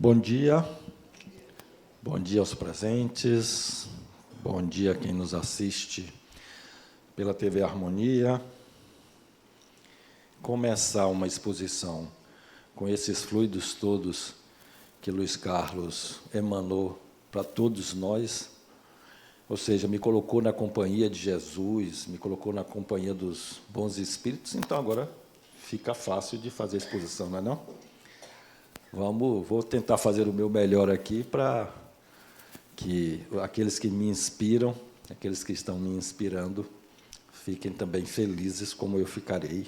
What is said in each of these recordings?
Bom dia aos presentes, bom dia a quem nos assiste pela TV Harmonia. Começar uma exposição com esses fluidos todos que Luiz Carlos emanou para todos nós, ou seja, me colocou na companhia de Jesus, me colocou na companhia dos bons espíritos, então agora fica fácil de fazer a exposição, não é não? Vou tentar fazer o meu melhor aqui para que aqueles que me inspiram, aqueles que estão me inspirando, fiquem também felizes como eu ficarei.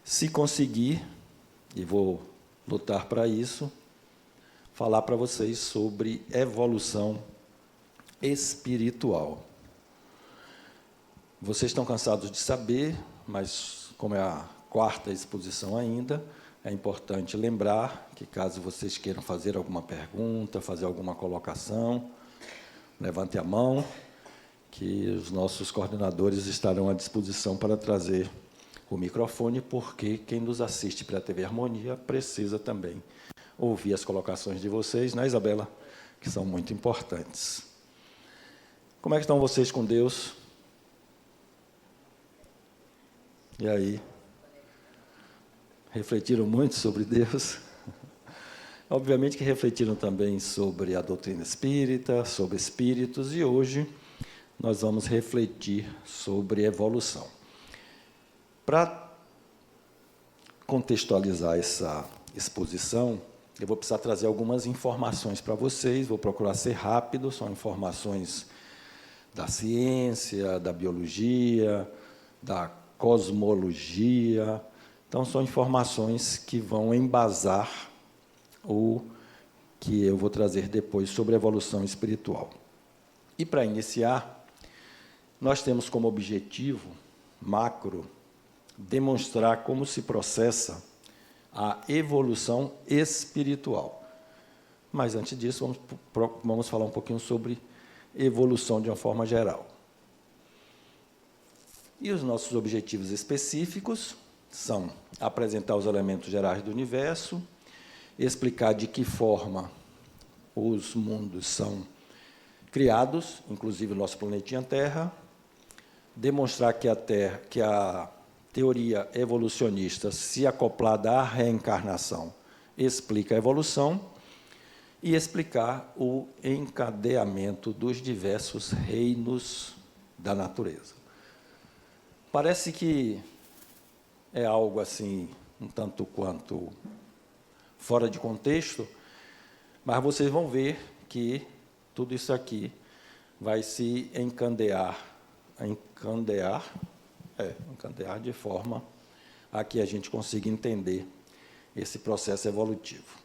Se conseguir, e vou lutar para isso, falar para vocês sobre evolução espiritual. Vocês estão cansados de saber, mas como é a quarta exposição ainda, é importante lembrar que, caso vocês queiram fazer alguma pergunta, fazer alguma colocação, levante a mão, que os nossos coordenadores estarão à disposição para trazer o microfone, porque quem nos assiste pela TV Harmonia precisa também ouvir as colocações de vocês, né, Isabela? Que são muito importantes. Como é que estão vocês com Deus? E aí? Refletiram muito sobre Deus? Obviamente que refletiram também sobre a doutrina espírita, sobre espíritos, e hoje nós vamos refletir sobre evolução. Para contextualizar essa exposição, eu vou precisar trazer algumas informações para vocês, vou procurar ser rápido, são informações da ciência, da biologia, da cosmologia. Então, são informações que vão embasar o que eu vou trazer depois sobre evolução espiritual. E, para iniciar, nós temos como objetivo macro demonstrar como se processa a evolução espiritual. Mas, antes disso, vamos falar um pouquinho sobre evolução de uma forma geral. E os nossos objetivos específicos são apresentar os elementos gerais do universo, explicar de que forma os mundos são criados, inclusive o nosso planetinha Terra, demonstrar que a teoria evolucionista, se acoplada à reencarnação, explica a evolução, e explicar o encadeamento dos diversos reinos da natureza. Parece que é algo assim, um tanto quanto fora de contexto, mas vocês vão ver que tudo isso aqui vai se encandear de forma a que a gente consiga entender esse processo evolutivo.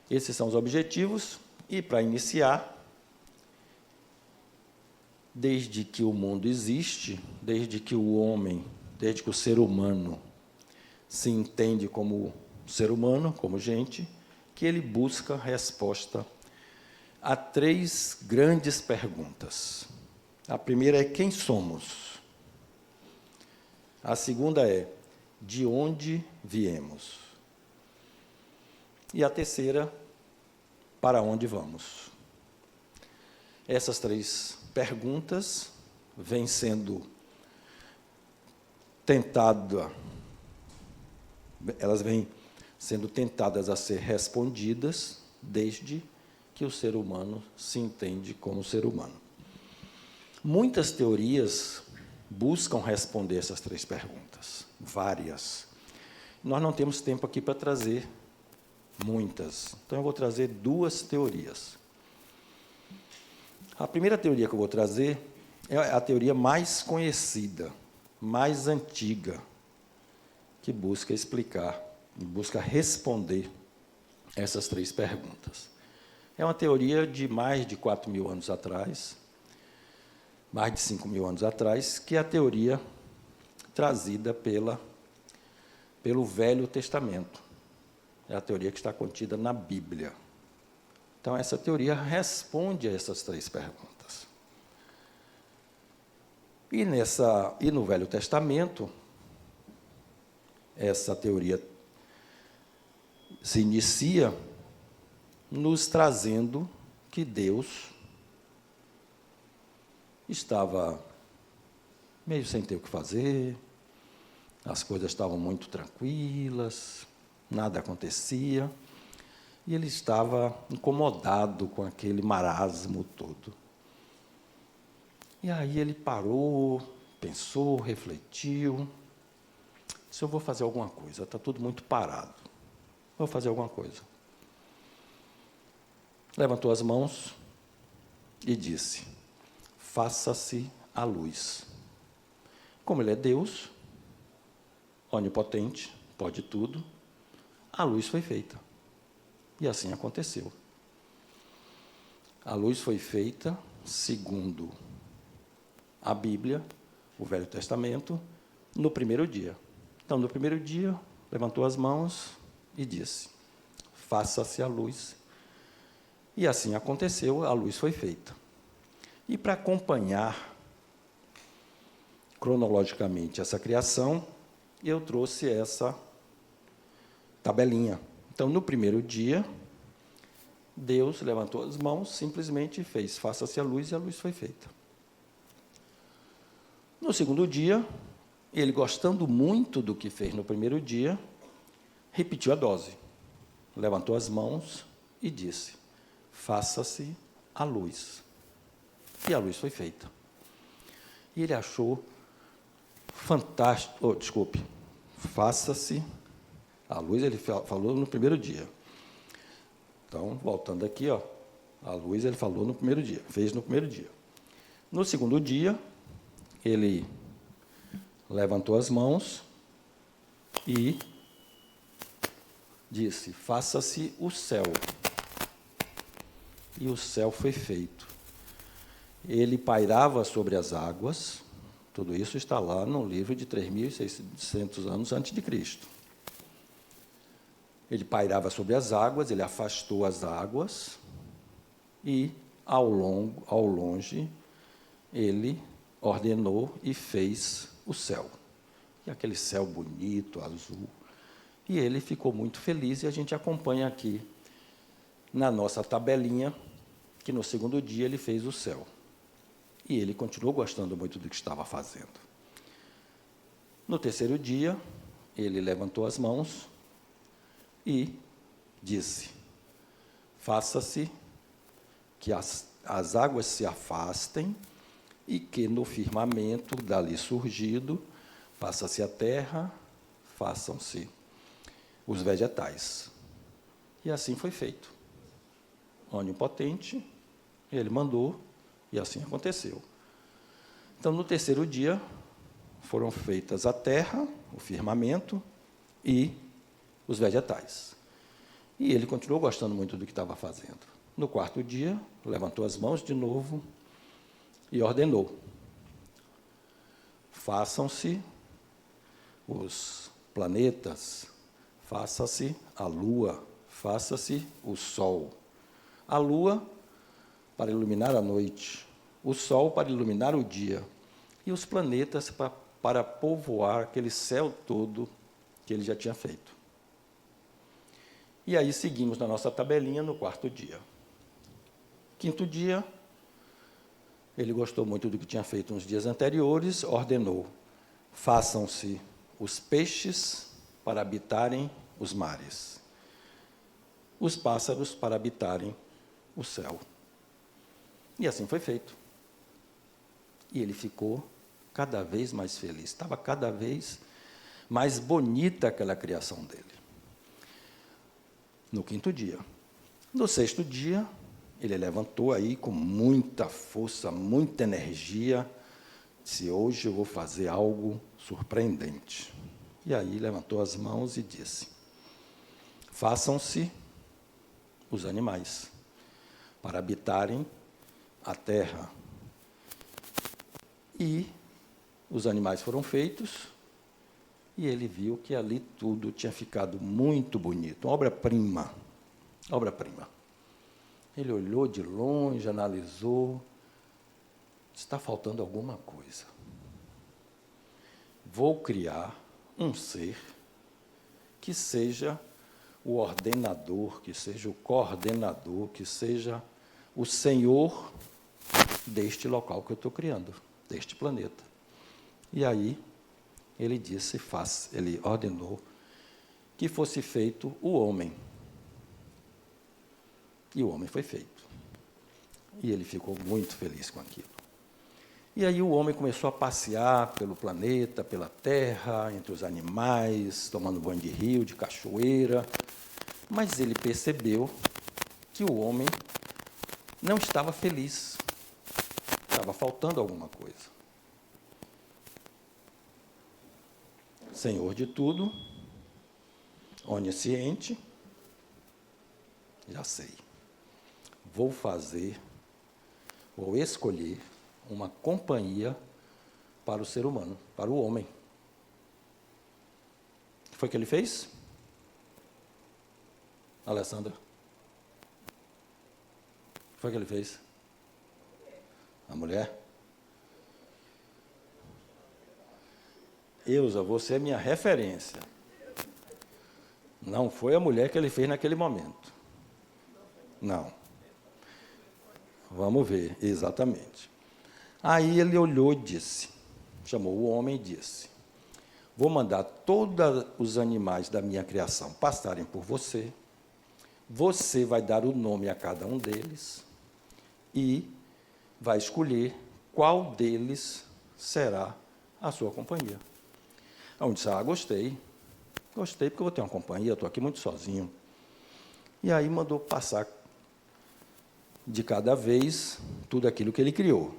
Esses são os objetivos, e, para iniciar, desde que o mundo existe, desde que o ser humano se entende como ser humano, como gente, que ele busca resposta a três grandes perguntas. A primeira é: quem somos? A segunda é: de onde viemos? E a terceira: para onde vamos? Essas três perguntas vêm sendo tentadas a ser respondidas desde que o ser humano se entende como ser humano. Muitas teorias buscam responder essas três perguntas, várias. Nós não temos tempo aqui para trazer muitas, então eu vou trazer duas teorias. A primeira teoria que eu vou trazer é a teoria mais conhecida, mais antiga, que busca explicar, busca responder essas três perguntas. É uma teoria de mais de 4.000 anos atrás, mais de 5.000 anos atrás, que é a teoria trazida pelo Velho Testamento. É a teoria que está contida na Bíblia. Então, essa teoria responde a essas três perguntas. E no Velho Testamento, essa teoria se inicia nos trazendo que Deus estava meio sem ter o que fazer, as coisas estavam muito tranquilas, nada acontecia, e ele estava incomodado com aquele marasmo todo. E aí ele parou, pensou, refletiu, disse: eu vou fazer alguma coisa, está tudo muito parado, vou fazer alguma coisa. Levantou as mãos e disse: faça-se a luz. Como ele é Deus, onipotente, pode tudo, a luz foi feita. E assim aconteceu. A luz foi feita segundo a Bíblia, o Velho Testamento, no primeiro dia. Então, no primeiro dia, levantou as mãos e disse: faça-se a luz. E assim aconteceu, a luz foi feita. E para acompanhar cronologicamente essa criação, eu trouxe essa tabelinha. Então, no primeiro dia, Deus levantou as mãos, simplesmente fez: faça-se a luz, e a luz foi feita. No segundo dia, ele, gostando muito do que fez no primeiro dia, repetiu a dose. Levantou as mãos e disse: faça-se a luz. E a luz foi feita. E ele achou fantástico, faça-se a luz, ele falou no primeiro dia. Então, voltando aqui, a luz ele falou no primeiro dia, fez no primeiro dia. No segundo dia, ele levantou as mãos e disse: faça-se o céu. E o céu foi feito. Ele pairava sobre as águas. Tudo isso está lá no livro de 3.600 anos antes de Cristo. Ele pairava sobre as águas, ele afastou as águas e, ao longe, ele ordenou e fez o céu. E aquele céu bonito, azul. E ele ficou muito feliz, e a gente acompanha aqui na nossa tabelinha que no segundo dia ele fez o céu. E ele continuou gostando muito do que estava fazendo. No terceiro dia, ele levantou as mãos e disse: faça-se que as águas se afastem e que no firmamento dali surgido, faça-se a terra, façam-se os vegetais. E assim foi feito. Onipotente, ele mandou, e assim aconteceu. Então, no terceiro dia, foram feitas a terra, o firmamento e os vegetais. E ele continuou gostando muito do que estava fazendo. No quarto dia, levantou as mãos de novo e ordenou: façam-se os planetas, faça-se a lua, faça-se o sol. A lua para iluminar a noite, o sol para iluminar o dia, e os planetas para povoar aquele céu todo que ele já tinha feito. E aí seguimos na nossa tabelinha no quarto dia. Quinto dia, ele gostou muito do que tinha feito nos dias anteriores, ordenou: façam-se os peixes para habitarem os mares, os pássaros para habitarem o céu. E assim foi feito. E ele ficou cada vez mais feliz. Estava cada vez mais bonita aquela criação dele. No quinto dia. No sexto dia, ele levantou aí com muita força, muita energia, disse: hoje eu vou fazer algo surpreendente. E aí levantou as mãos e disse: façam-se os animais para habitarem a terra. E os animais foram feitos, e ele viu que ali tudo tinha ficado muito bonito, uma obra-prima, obra-prima. Ele olhou de longe, analisou, está faltando alguma coisa. Vou criar um ser que seja o ordenador, que seja o coordenador, que seja o Senhor deste local que eu estou criando, deste planeta. E aí, ele disse, ele ordenou que fosse feito o homem. E o homem foi feito. E ele ficou muito feliz com aquilo. E aí o homem começou a passear pelo planeta, pela terra, entre os animais, tomando banho de rio, de cachoeira. Mas ele percebeu que o homem não estava feliz. Estava faltando alguma coisa. Senhor de tudo, onisciente, já sei. Vou escolher uma companhia para o ser humano, para o homem. O que foi que ele fez? Alessandra? O que foi que ele fez? A mulher? Eusa, você é minha referência. Não foi a mulher que ele fez naquele momento. Não. Vamos ver, exatamente. Aí ele olhou e disse, chamou o homem e disse, vou mandar todos os animais da minha criação passarem por você, você vai dar o nome a cada um deles e vai escolher qual deles será a sua companhia. Aí eu disse, gostei porque eu vou ter uma companhia, estou aqui muito sozinho. E aí mandou passar de cada vez tudo aquilo que ele criou.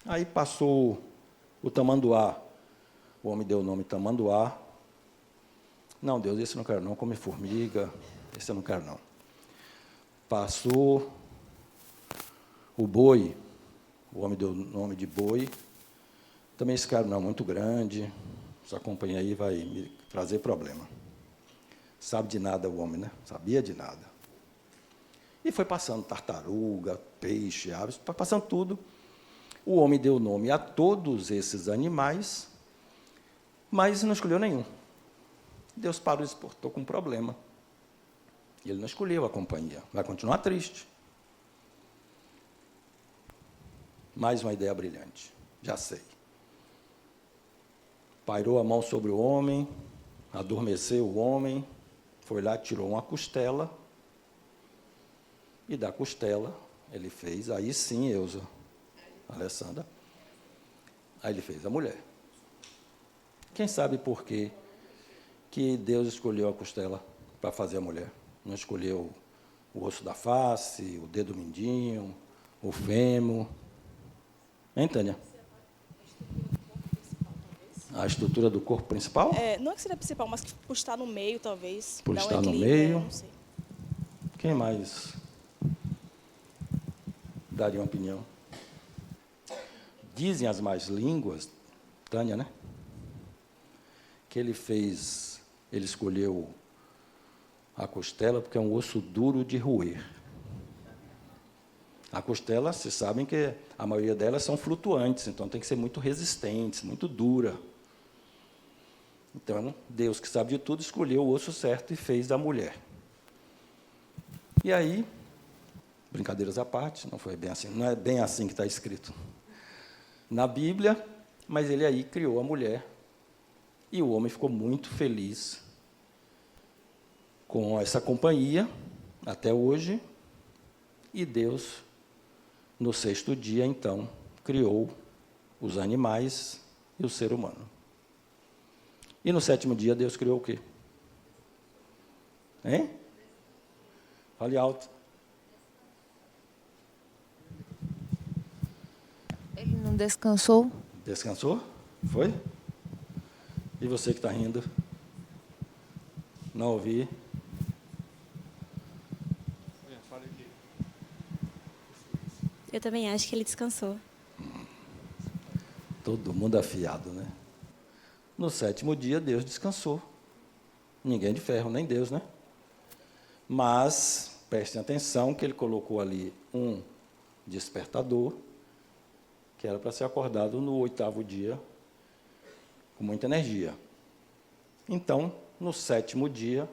Aí passou o tamanduá, o homem deu o nome tamanduá. Não, Deus, esse eu não quero não, come formiga, esse eu não quero não. Passou o boi, o homem deu o nome de boi. Também esse cara não, muito grande, essa companhia aí vai me trazer problema. Sabe de nada o homem, né? Sabia de nada. E foi passando tartaruga, peixe, aves, passando tudo. O homem deu nome a todos esses animais, mas não escolheu nenhum. Deus parou e disse, estou com um problema. E ele não escolheu a companhia, vai continuar triste. Mais uma ideia brilhante, já sei. Pairou a mão sobre o homem, adormeceu o homem, foi lá, tirou uma costela, e da costela ele fez, aí sim, Eusa, Alessandra, aí ele fez a mulher. Quem sabe por quê que Deus escolheu a costela para fazer a mulher? Não escolheu o osso da face, o dedo mindinho, o fêmur. Hein, Tânia? A estrutura do corpo principal? Não é que seria principal, mas que por estar no meio, talvez. Por estar no meio. Não sei. Quem mais daria uma opinião? Dizem as más línguas, Tânia, né? Que ele escolheu a costela porque é um osso duro de roer. A costela, vocês sabem que a maioria delas são flutuantes, então tem que ser muito resistentes, muito dura. Então, Deus, que sabe de tudo, escolheu o osso certo e fez da mulher. E aí, brincadeiras à parte, não foi bem assim, não é bem assim que está escrito na Bíblia, mas ele aí criou a mulher, e o homem ficou muito feliz com essa companhia, até hoje, e Deus, no sexto dia, então, criou os animais e o ser humano. E no sétimo dia, Deus criou o quê? Hein? Fale alto. Ele não descansou? Descansou? Foi? E você que está rindo? Não ouvi? Eu também acho que ele descansou. Todo mundo afiado, né? No sétimo dia, Deus descansou. Ninguém é de ferro, nem Deus, né? Mas, prestem atenção que ele colocou ali um despertador, que era para ser acordado no oitavo dia, com muita energia. Então, no sétimo dia,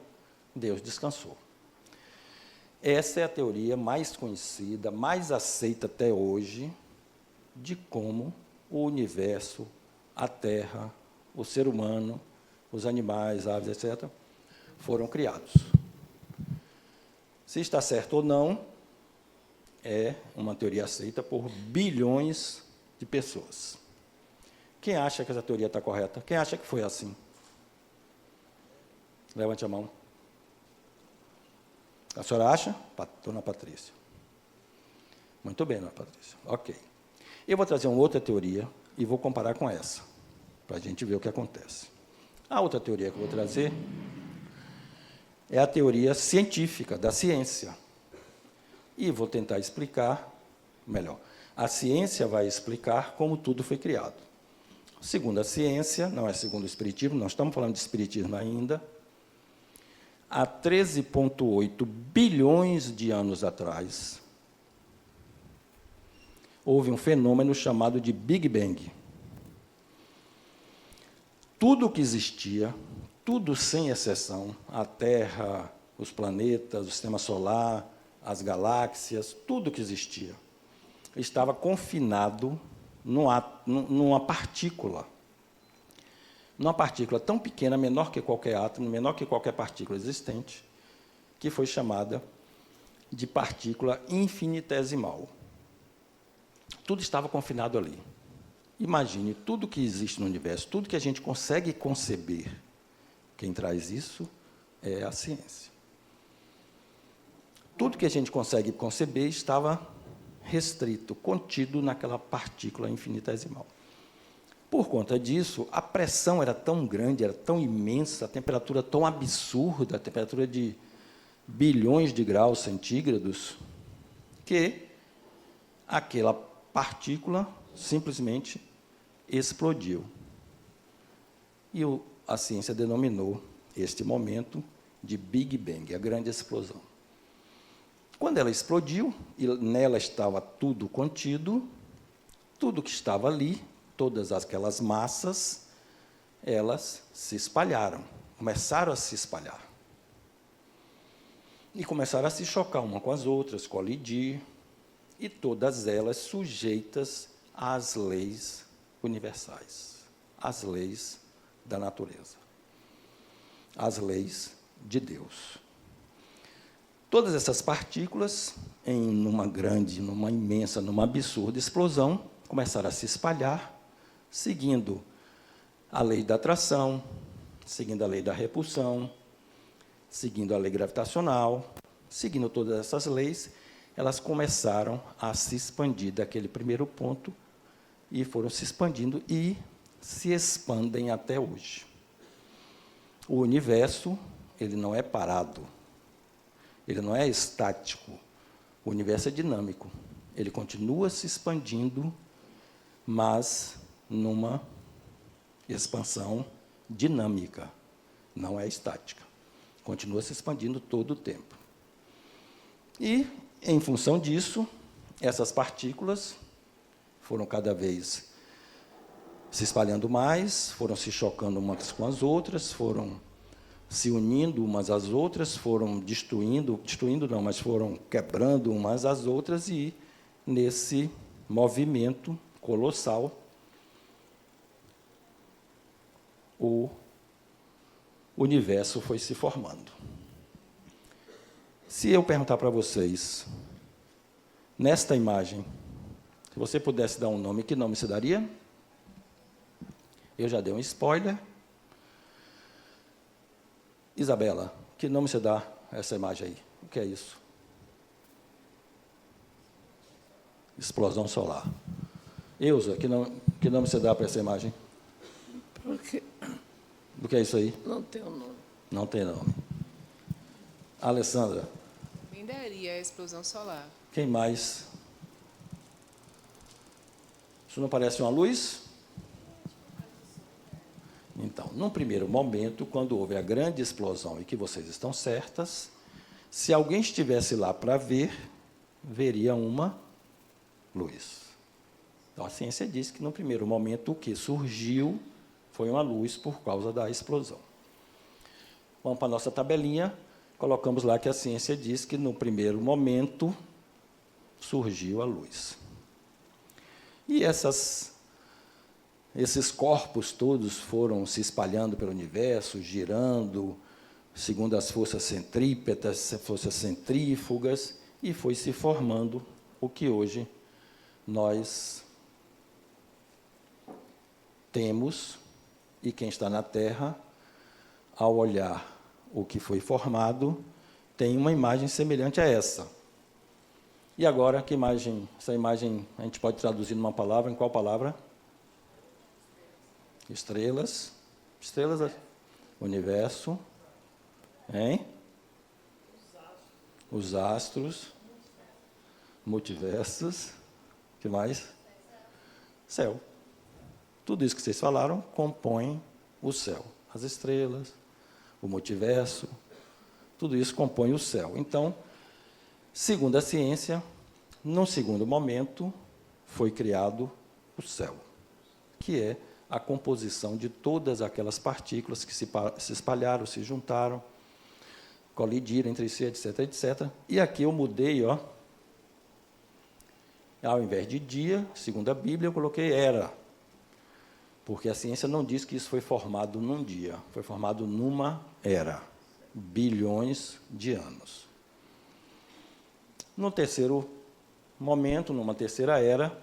Deus descansou. Essa é a teoria mais conhecida, mais aceita até hoje, de como o universo, a Terra, o ser humano, os animais, aves, etc., foram criados. Se está certo ou não, é uma teoria aceita por bilhões de pessoas. Quem acha que essa teoria está correta? Quem acha que foi assim? Levante a mão. A senhora acha? Dona Patrícia. Muito bem, Dona Patrícia. Ok. Eu vou trazer uma outra teoria e vou comparar com essa, para a gente ver o que acontece. A outra teoria que eu vou trazer é a teoria científica, da ciência. E vou tentar explicar melhor. A ciência vai explicar como tudo foi criado. Segundo a ciência, não é segundo o Espiritismo, nós estamos falando de Espiritismo ainda, há 13,8 bilhões de anos atrás, houve um fenômeno chamado de Big Bang. Tudo que existia, tudo sem exceção, a Terra, os planetas, o Sistema Solar, as galáxias, tudo que existia, estava confinado numa partícula tão pequena, menor que qualquer átomo, menor que qualquer partícula existente, que foi chamada de partícula infinitesimal. Tudo estava confinado ali. Imagine, tudo que existe no universo, tudo que a gente consegue conceber, quem traz isso é a ciência. Tudo que a gente consegue conceber estava restrito, contido naquela partícula infinitesimal. Por conta disso, a pressão era tão grande, era tão imensa, a temperatura tão absurda, a temperatura de bilhões de graus centígrados, que aquela partícula simplesmente explodiu. E a ciência denominou este momento de Big Bang, a grande explosão. Quando ela explodiu, e nela estava tudo contido, tudo que estava ali, todas aquelas massas, elas se espalharam, começaram a se espalhar. E começaram a se chocar uma com as outras, colidir, e todas elas sujeitas às leis universais, às leis da natureza, às leis de Deus. Todas essas partículas, numa grande, numa imensa, numa absurda explosão, começaram a se espalhar, seguindo a lei da atração, seguindo a lei da repulsão, seguindo a lei gravitacional, seguindo todas essas leis, elas começaram a se expandir daquele primeiro ponto e foram se expandindo e se expandem até hoje. O universo, ele não é parado, ele não é estático, o universo é dinâmico, ele continua se expandindo, mas numa expansão dinâmica, não é estática, continua se expandindo todo o tempo. E, em função disso, essas partículas foram cada vez se espalhando mais, foram se chocando umas com as outras, foram se unindo umas às outras, foram destruindo não, mas foram quebrando umas às outras, e nesse movimento colossal, o universo foi se formando. Se eu perguntar para vocês, nesta imagem, se você pudesse dar um nome, que nome você daria? Eu já dei um spoiler. Isabela, que nome você dá a essa imagem aí? O que é isso? Explosão solar. Eusa, que nome você dá para essa imagem? Porque O que é isso aí? não tem o nome. Não tem nome. Alessandra, Bem daria a explosão solar. quem mais? Isso não parece uma luz? Então, num primeiro momento, quando houve a grande explosão, e que vocês estão certas, se alguém estivesse lá para ver, veria uma luz. Então, a ciência diz que, no primeiro momento, o que surgiu foi uma luz por causa da explosão. Vamos para a nossa tabelinha. colocamos lá que a ciência diz que, no primeiro momento, surgiu a luz. E esses corpos todos foram se espalhando pelo universo, girando, segundo as forças centrípetas, forças centrífugas, e foi se formando o que hoje nós temos, e quem está na Terra, ao olhar o que foi formado, tem uma imagem semelhante a essa. E agora, que imagem? Essa imagem a gente pode traduzir numa palavra, em qual palavra? Estrelas. Estrelas, universo. Hein? Os astros. Multiversos. O que mais? Céu. Tudo isso que vocês falaram compõe o céu. As estrelas, o multiverso, tudo isso compõe o céu. Então, segundo a ciência, num segundo momento, foi criado o céu, que é a composição de todas aquelas partículas que se espalharam, se juntaram, colidiram entre si, etc., etc. E aqui eu mudei, ó, ao invés de dia, segundo a Bíblia, eu coloquei era, porque a ciência não diz que isso foi formado num dia, foi formado numa era, bilhões de anos. No terceiro momento, numa terceira era,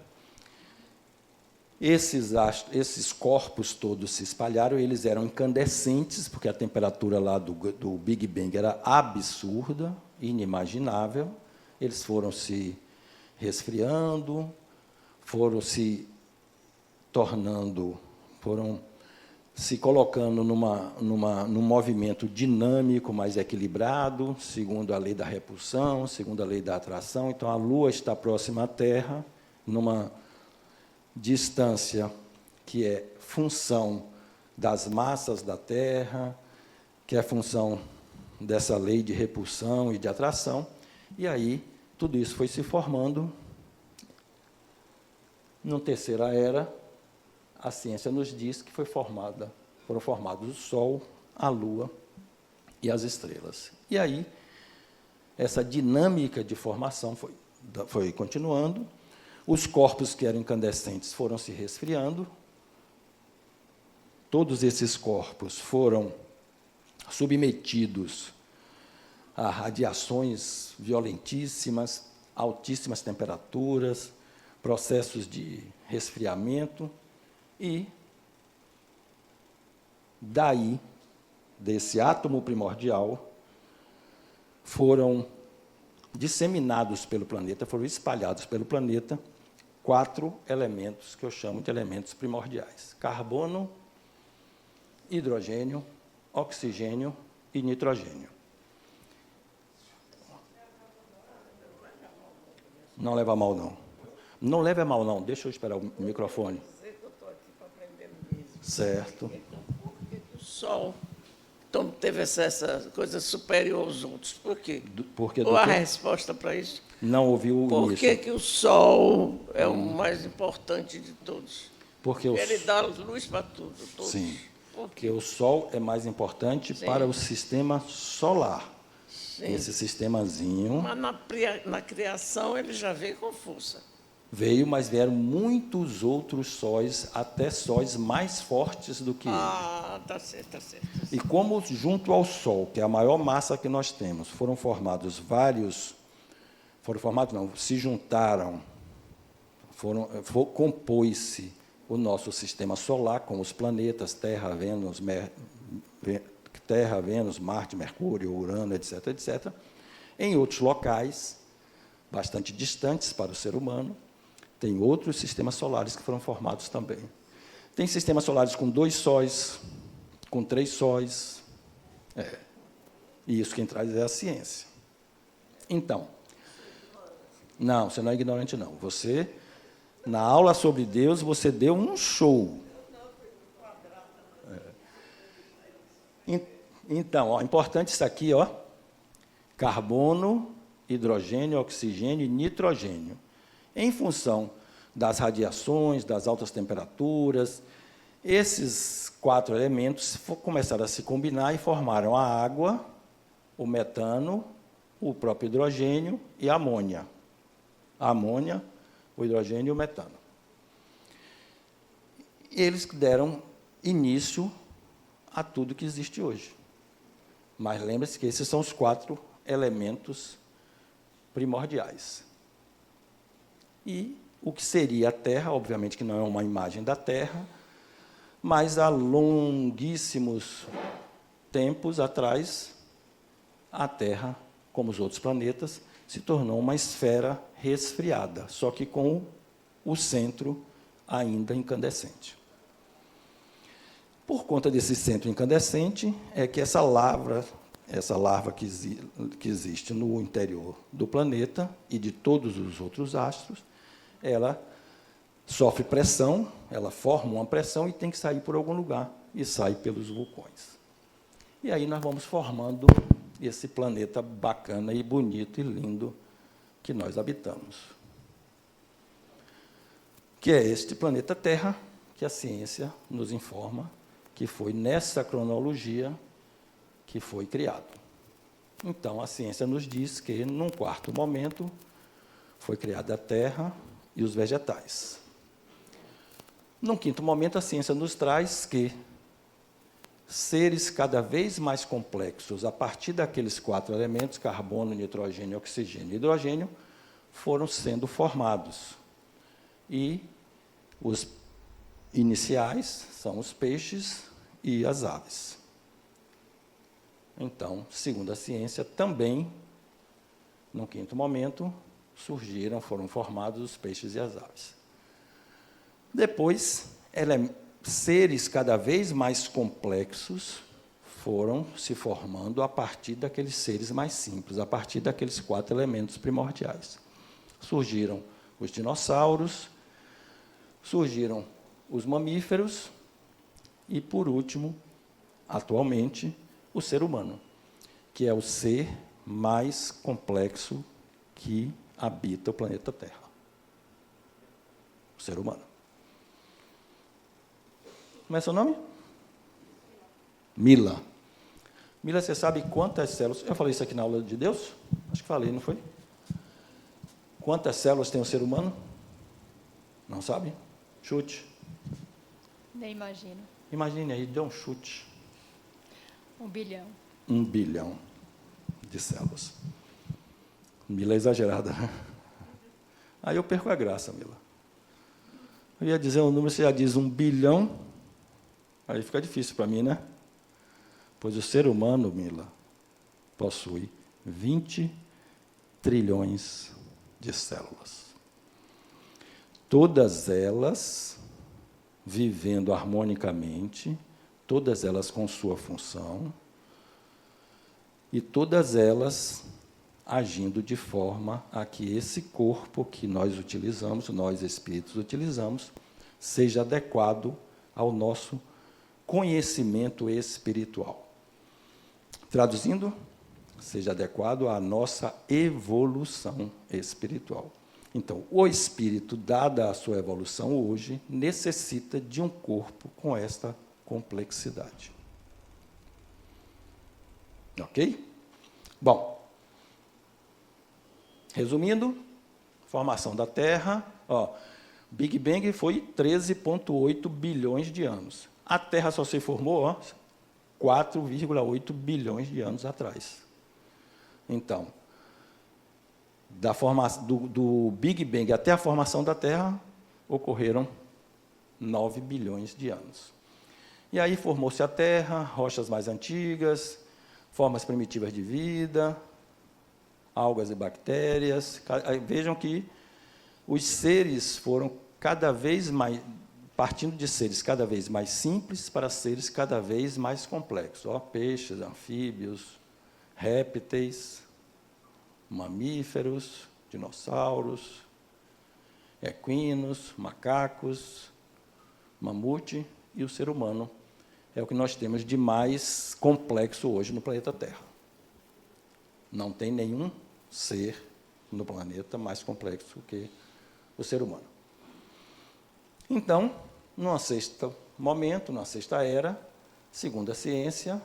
esses corpos todos se espalharam, eles eram incandescentes, porque a temperatura lá do Big Bang era absurda, inimaginável. Eles foram se resfriando, foram se tornando, foram se colocando num movimento dinâmico, mais equilibrado, segundo a lei da repulsão, segundo a lei da atração. Então, a Lua está próxima à Terra, numa distância que é função das massas da Terra, que é função dessa lei de repulsão e de atração, e aí tudo isso foi se formando. Na terceira era, a ciência nos diz que foram formados o Sol, a Lua e as estrelas. E aí, essa dinâmica de formação foi continuando, os corpos que eram incandescentes foram se resfriando, todos esses corpos foram submetidos a radiações violentíssimas, altíssimas temperaturas, processos de resfriamento, e daí, desse átomo primordial, foram disseminados pelo planeta, foram espalhados pelo planeta, 4 elementos que eu chamo de elementos primordiais: carbono, hidrogênio, oxigênio e nitrogênio. Não leva a mal, não. Não leve a mal, não. Deixa eu esperar o microfone. Certo. Por que o Sol teve essa coisa superior aos outros? Por quê? Ou a resposta para isso? Não ouviu o Por início. que o Sol é o mais importante de todos? Porque ele dá luz para tudo. Todos. Sim. Porque o Sol é mais importante para o sistema solar. Sim. Esse sistemazinho. Mas na criação ele já veio com força. Veio, mas vieram muitos outros sóis, até sóis mais fortes do que ele. Tá certo, tá certo. E como junto ao Sol, que é a maior massa que nós temos, se juntaram, compôs-se o nosso sistema solar, com os planetas Terra, Vênus, Marte, Mercúrio, Urano, etc., etc., em outros locais, bastante distantes para o ser humano, tem outros sistemas solares que foram formados também. Tem sistemas solares com 2 sóis, com 3 sóis. E isso quem traz é a ciência. Então, não, você não é ignorante, não. Você, na aula sobre Deus, você deu um show. Então, ó, importante isso aqui, ó, carbono, hidrogênio, oxigênio e nitrogênio. Em função das radiações, das altas temperaturas, esses 4 elementos começaram a se combinar e formaram a água, o metano, o próprio hidrogênio e a amônia. A amônia, o hidrogênio e o metano. Eles deram início a tudo que existe hoje. Mas lembre-se que esses são os 4 elementos primordiais. E o que seria a Terra, obviamente que não é uma imagem da Terra, mas há longuíssimos tempos atrás, a Terra, como os outros planetas, se tornou uma esfera resfriada, só que com o centro ainda incandescente. Por conta desse centro incandescente, é que essa larva que existe no interior do planeta e de todos os outros astros, ela sofre pressão, ela forma uma pressão e tem que sair por algum lugar, e sai pelos vulcões. E aí nós vamos formando esse planeta bacana e bonito e lindo que nós habitamos. Que é este planeta Terra, que a ciência nos informa que foi nessa cronologia que foi criado. Então, a ciência nos diz que, num quarto momento, foi criada a Terra e os vegetais. Num quinto momento, a ciência nos traz que seres cada vez mais complexos, a partir daqueles 4 elementos, carbono, nitrogênio, oxigênio e hidrogênio, foram sendo formados. E os iniciais são os peixes e as aves. Então, segundo a ciência, também, no quinto momento, foram formados os peixes e as aves. Depois, seres cada vez mais complexos foram se formando a partir daqueles seres mais simples, a partir daqueles 4 elementos primordiais. Surgiram os dinossauros, surgiram os mamíferos e, por último, atualmente, o ser humano, que é o ser mais complexo que habita o planeta Terra. O ser humano. Como é seu nome? Mila. Mila, você sabe quantas células... Eu falei isso aqui na aula de Deus? Acho que falei, não foi? Quantas células tem o ser humano? Não sabe? Chute. Nem imagino. Imagine aí, dê um chute. 1 bilhão. 1 bilhão de células. Mila é exagerada. Aí eu perco a graça, Mila. Eu ia dizer um número, você já diz 1 bilhão, aí fica difícil para mim, né? Pois o ser humano, Mila, possui 20 trilhões de células. Todas elas vivendo harmonicamente, todas elas com sua função, e todas elas agindo de forma a que esse corpo que nós utilizamos, nós espíritos utilizamos, seja adequado ao nosso conhecimento espiritual. Traduzindo, seja adequado à nossa evolução espiritual. Então, o espírito, dada a sua evolução hoje, necessita de um corpo com esta complexidade. Ok? Bom, resumindo, formação da Terra, Big Bang foi 13,8 bilhões de anos. A Terra só se formou 4,8 bilhões de anos atrás. Então, do Big Bang até a formação da Terra, ocorreram 9 bilhões de anos. E aí formou-se a Terra, rochas mais antigas, formas primitivas de vida, algas e bactérias. Vejam que os seres foram cada vez mais, partindo de seres cada vez mais simples para seres cada vez mais complexos. Peixes, anfíbios, répteis, mamíferos, dinossauros, equinos, macacos, mamute e o ser humano. É o que nós temos de mais complexo hoje no planeta Terra. Não tem nenhum ser no planeta mais complexo que o ser humano. Então, numa sexta momento, numa sexta era, segundo a ciência,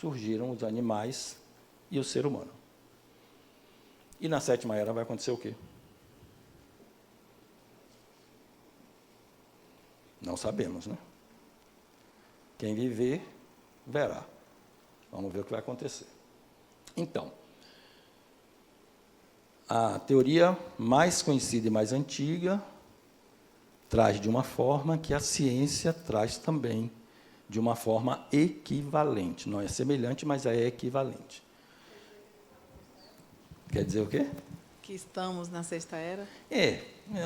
surgiram os animais e o ser humano. E na sétima era vai acontecer o quê? Não sabemos, né? Quem viver, verá. Vamos ver o que vai acontecer. Então, a teoria mais conhecida e mais antiga traz de uma forma que a ciência traz também de uma forma equivalente. Não é semelhante, mas é equivalente. Quer dizer o quê? Que estamos na sexta era?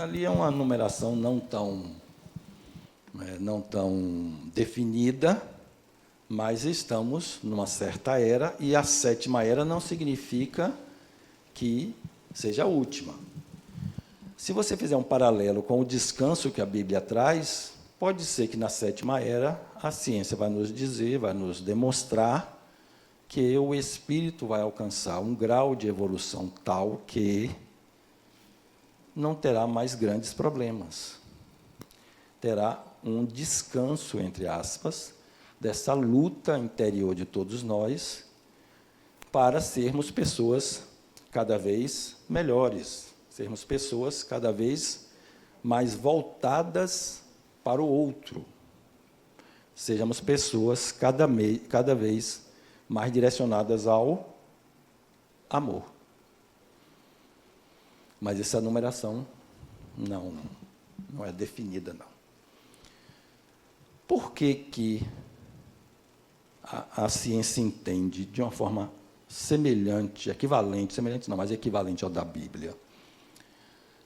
Ali é uma numeração não tão definida, mas estamos numa certa era, e a sétima era não significa que seja a última. Se você fizer um paralelo com o descanso que a Bíblia traz, pode ser que na sétima era a ciência vai nos dizer, vai nos demonstrar que o espírito vai alcançar um grau de evolução tal que não terá mais grandes problemas. Terá um descanso, entre aspas, dessa luta interior de todos nós para sermos pessoas cada vez melhores, sermos pessoas cada vez mais voltadas para o outro, sejamos pessoas cada vez mais direcionadas ao amor. Mas essa numeração não é definida, não. Por que a ciência entende de uma forma semelhante ao da Bíblia?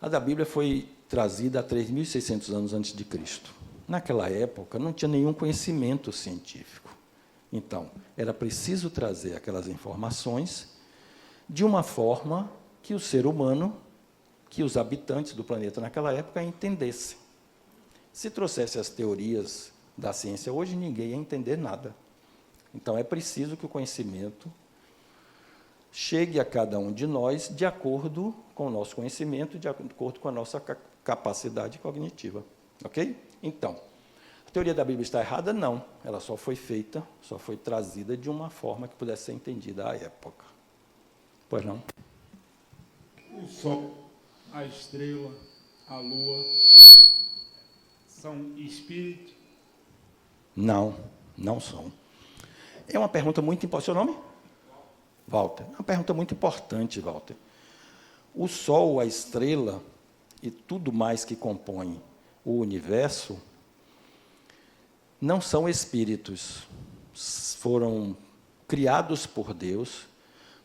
A da Bíblia foi trazida há 3.600 anos antes de Cristo. Naquela época, não tinha nenhum conhecimento científico. Então, era preciso trazer aquelas informações de uma forma que o ser humano, que os habitantes do planeta naquela época entendessem. Se trouxesse as teorias da ciência hoje, ninguém ia entender nada. Então, é preciso que o conhecimento chegue a cada um de nós de acordo com o nosso conhecimento, de acordo com a nossa capacidade cognitiva. Ok? Então, a teoria da Bíblia está errada? Não. Ela só foi trazida de uma forma que pudesse ser entendida à época. Pois não? O Sol, a estrela, a Lua, são espíritos? Não, não são. É uma pergunta muito importante. Seu nome? Walter. É uma pergunta muito importante, Walter. O Sol, a estrela e tudo mais que compõe o universo não são espíritos. Foram criados por Deus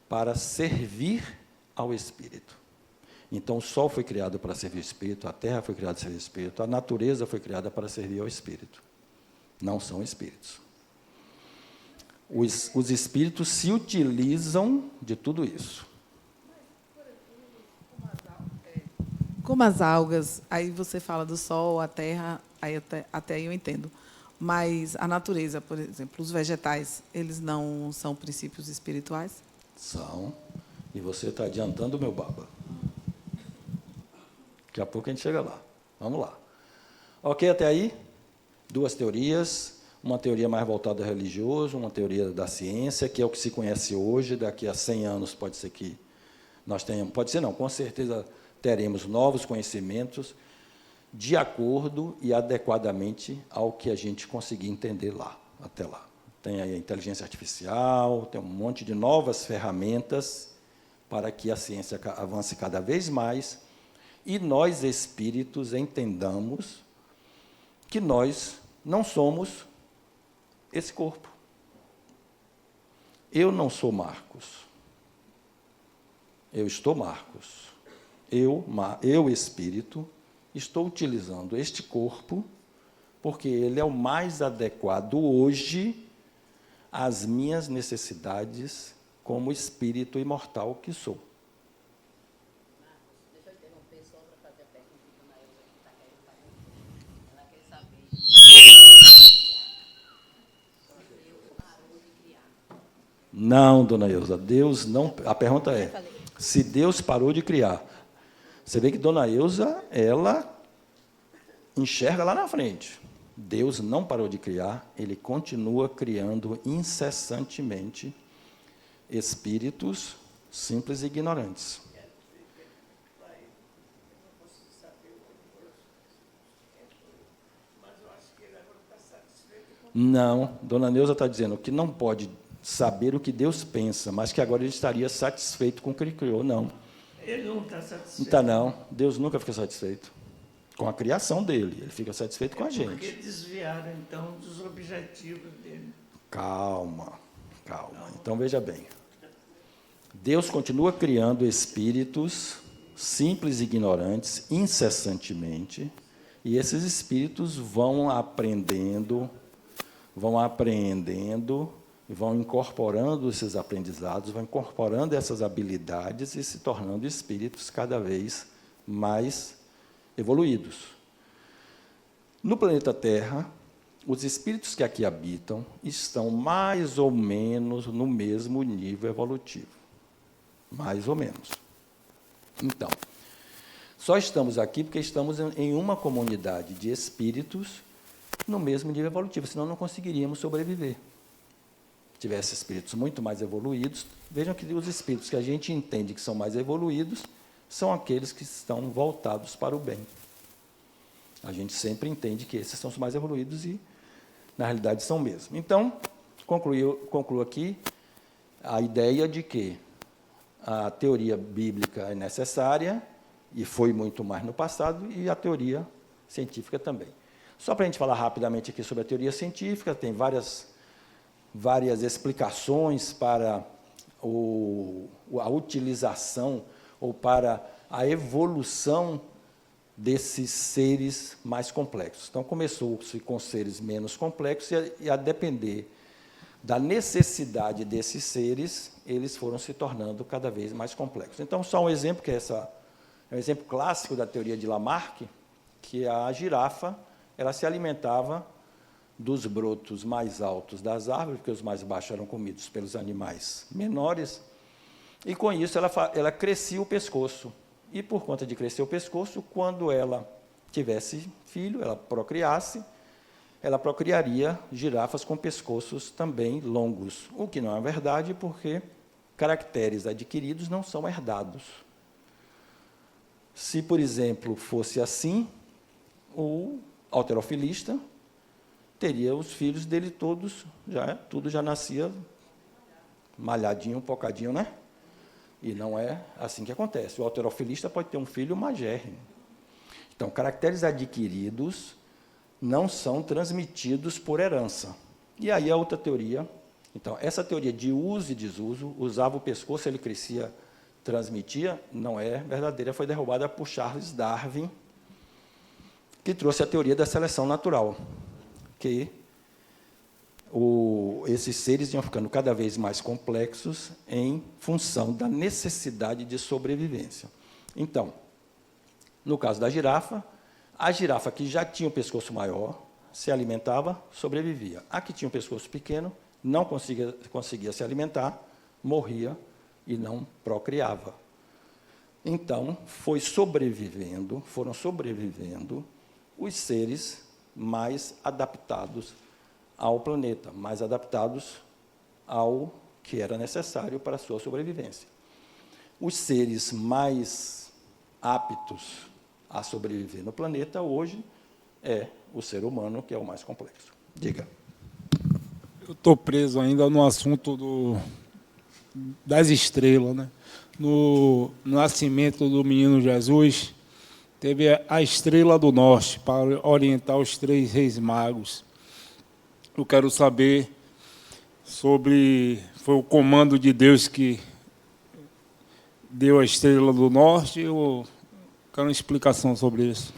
para servir ao espírito. Então, o Sol foi criado para servir o espírito, a Terra foi criada para servir o espírito, a natureza foi criada para servir ao espírito. Não são espíritos. Os espíritos se utilizam de tudo isso. Como as algas, aí você fala do Sol, a Terra, aí até aí eu entendo. Mas a natureza, por exemplo, os vegetais, eles não são princípios espirituais? São. E você está adiantando o meu baba. Daqui a pouco a gente chega lá. Vamos lá. Ok até aí? Duas teorias. Uma teoria mais voltada ao religioso, uma teoria da ciência, que é o que se conhece hoje. Daqui a 100 anos pode ser que nós tenhamos... Pode ser não, com certeza teremos novos conhecimentos de acordo e adequadamente ao que a gente conseguir entender lá, até lá. Tem aí a inteligência artificial, tem um monte de novas ferramentas para que a ciência avance cada vez mais e nós, espíritos, entendamos que nós não somos esse corpo. Eu não sou Marcos. Eu estou Marcos. Eu, espírito, estou utilizando este corpo porque ele é o mais adequado hoje às minhas necessidades como espírito imortal que sou. Deixa eu interromper só para fazer a pergunta que a Dona Elza está querendo fazer. Ela quer saber. Deus parou de criar. Não, Dona Elza, Deus não... A pergunta é, se Deus parou de criar. Você vê que Dona Elza, ela enxerga lá na frente. Deus não parou de criar, ele continua criando incessantemente espíritos simples e ignorantes. Não, Dona Neuza está dizendo que não pode saber o que Deus pensa, mas que agora ele estaria satisfeito com o que ele criou. Não. Ele não está satisfeito. Não está, não. Deus nunca fica satisfeito com a criação dele. Ele fica satisfeito com a gente. Porque desviaram, então, dos objetivos dele. Calma. Então, veja bem. Deus continua criando espíritos simples e ignorantes incessantemente, e esses espíritos vão aprendendo, vão incorporando esses aprendizados, vão incorporando essas habilidades e se tornando espíritos cada vez mais evoluídos. No planeta Terra, os espíritos que aqui habitam estão mais ou menos no mesmo nível evolutivo. Mais ou menos. Então, só estamos aqui porque estamos em uma comunidade de espíritos no mesmo nível evolutivo, senão não conseguiríamos sobreviver. Se tivesse espíritos muito mais evoluídos, vejam que os espíritos que a gente entende que são mais evoluídos são aqueles que estão voltados para o bem. A gente sempre entende que esses são os mais evoluídos e, na realidade, são mesmo. Então, concluo aqui a ideia de que a teoria bíblica é necessária, e foi muito mais no passado, e a teoria científica também. Só para a gente falar rapidamente aqui sobre a teoria científica, tem várias explicações para a utilização ou para a evolução desses seres mais complexos. Então, começou-se com seres menos complexos e a depender da necessidade desses seres, eles foram se tornando cada vez mais complexos. Então, só um exemplo, que é um exemplo clássico da teoria de Lamarck, que a girafa ela se alimentava dos brotos mais altos das árvores, porque os mais baixos eram comidos pelos animais menores, e, com isso, ela crescia o pescoço. E, por conta de crescer o pescoço, quando ela tivesse filho, ela procriaria girafas com pescoços também longos, o que não é verdade, porque caracteres adquiridos não são herdados. Se, por exemplo, fosse assim, o halterofilista teria os filhos dele todos, tudo já nascia malhadinho, pocadinho, né? E não é assim que acontece. O halterofilista pode ter um filho magérrimo. Então, caracteres adquiridos não são transmitidos por herança. E aí a outra teoria. Então, essa teoria de uso e desuso, usava o pescoço, ele crescia, transmitia, não é verdadeira, foi derrubada por Charles Darwin, que trouxe a teoria da seleção natural, que esses seres iam ficando cada vez mais complexos em função da necessidade de sobrevivência. Então, no caso da girafa, a girafa que já tinha o pescoço maior se alimentava, sobrevivia. A que tinha o pescoço pequeno não conseguia se alimentar, morria e não procriava. Então, foram sobrevivendo os seres mais adaptados ao planeta, mais adaptados ao que era necessário para a sua sobrevivência. Os seres mais aptos a sobreviver no planeta hoje é o ser humano, que é o mais complexo. Diga. Eu estou preso ainda no assunto das estrelas, né? No nascimento do menino Jesus, teve a estrela do norte para orientar os 3 reis magos. Eu quero saber foi o comando de Deus que deu a estrela do norte, ou quero uma explicação sobre isso.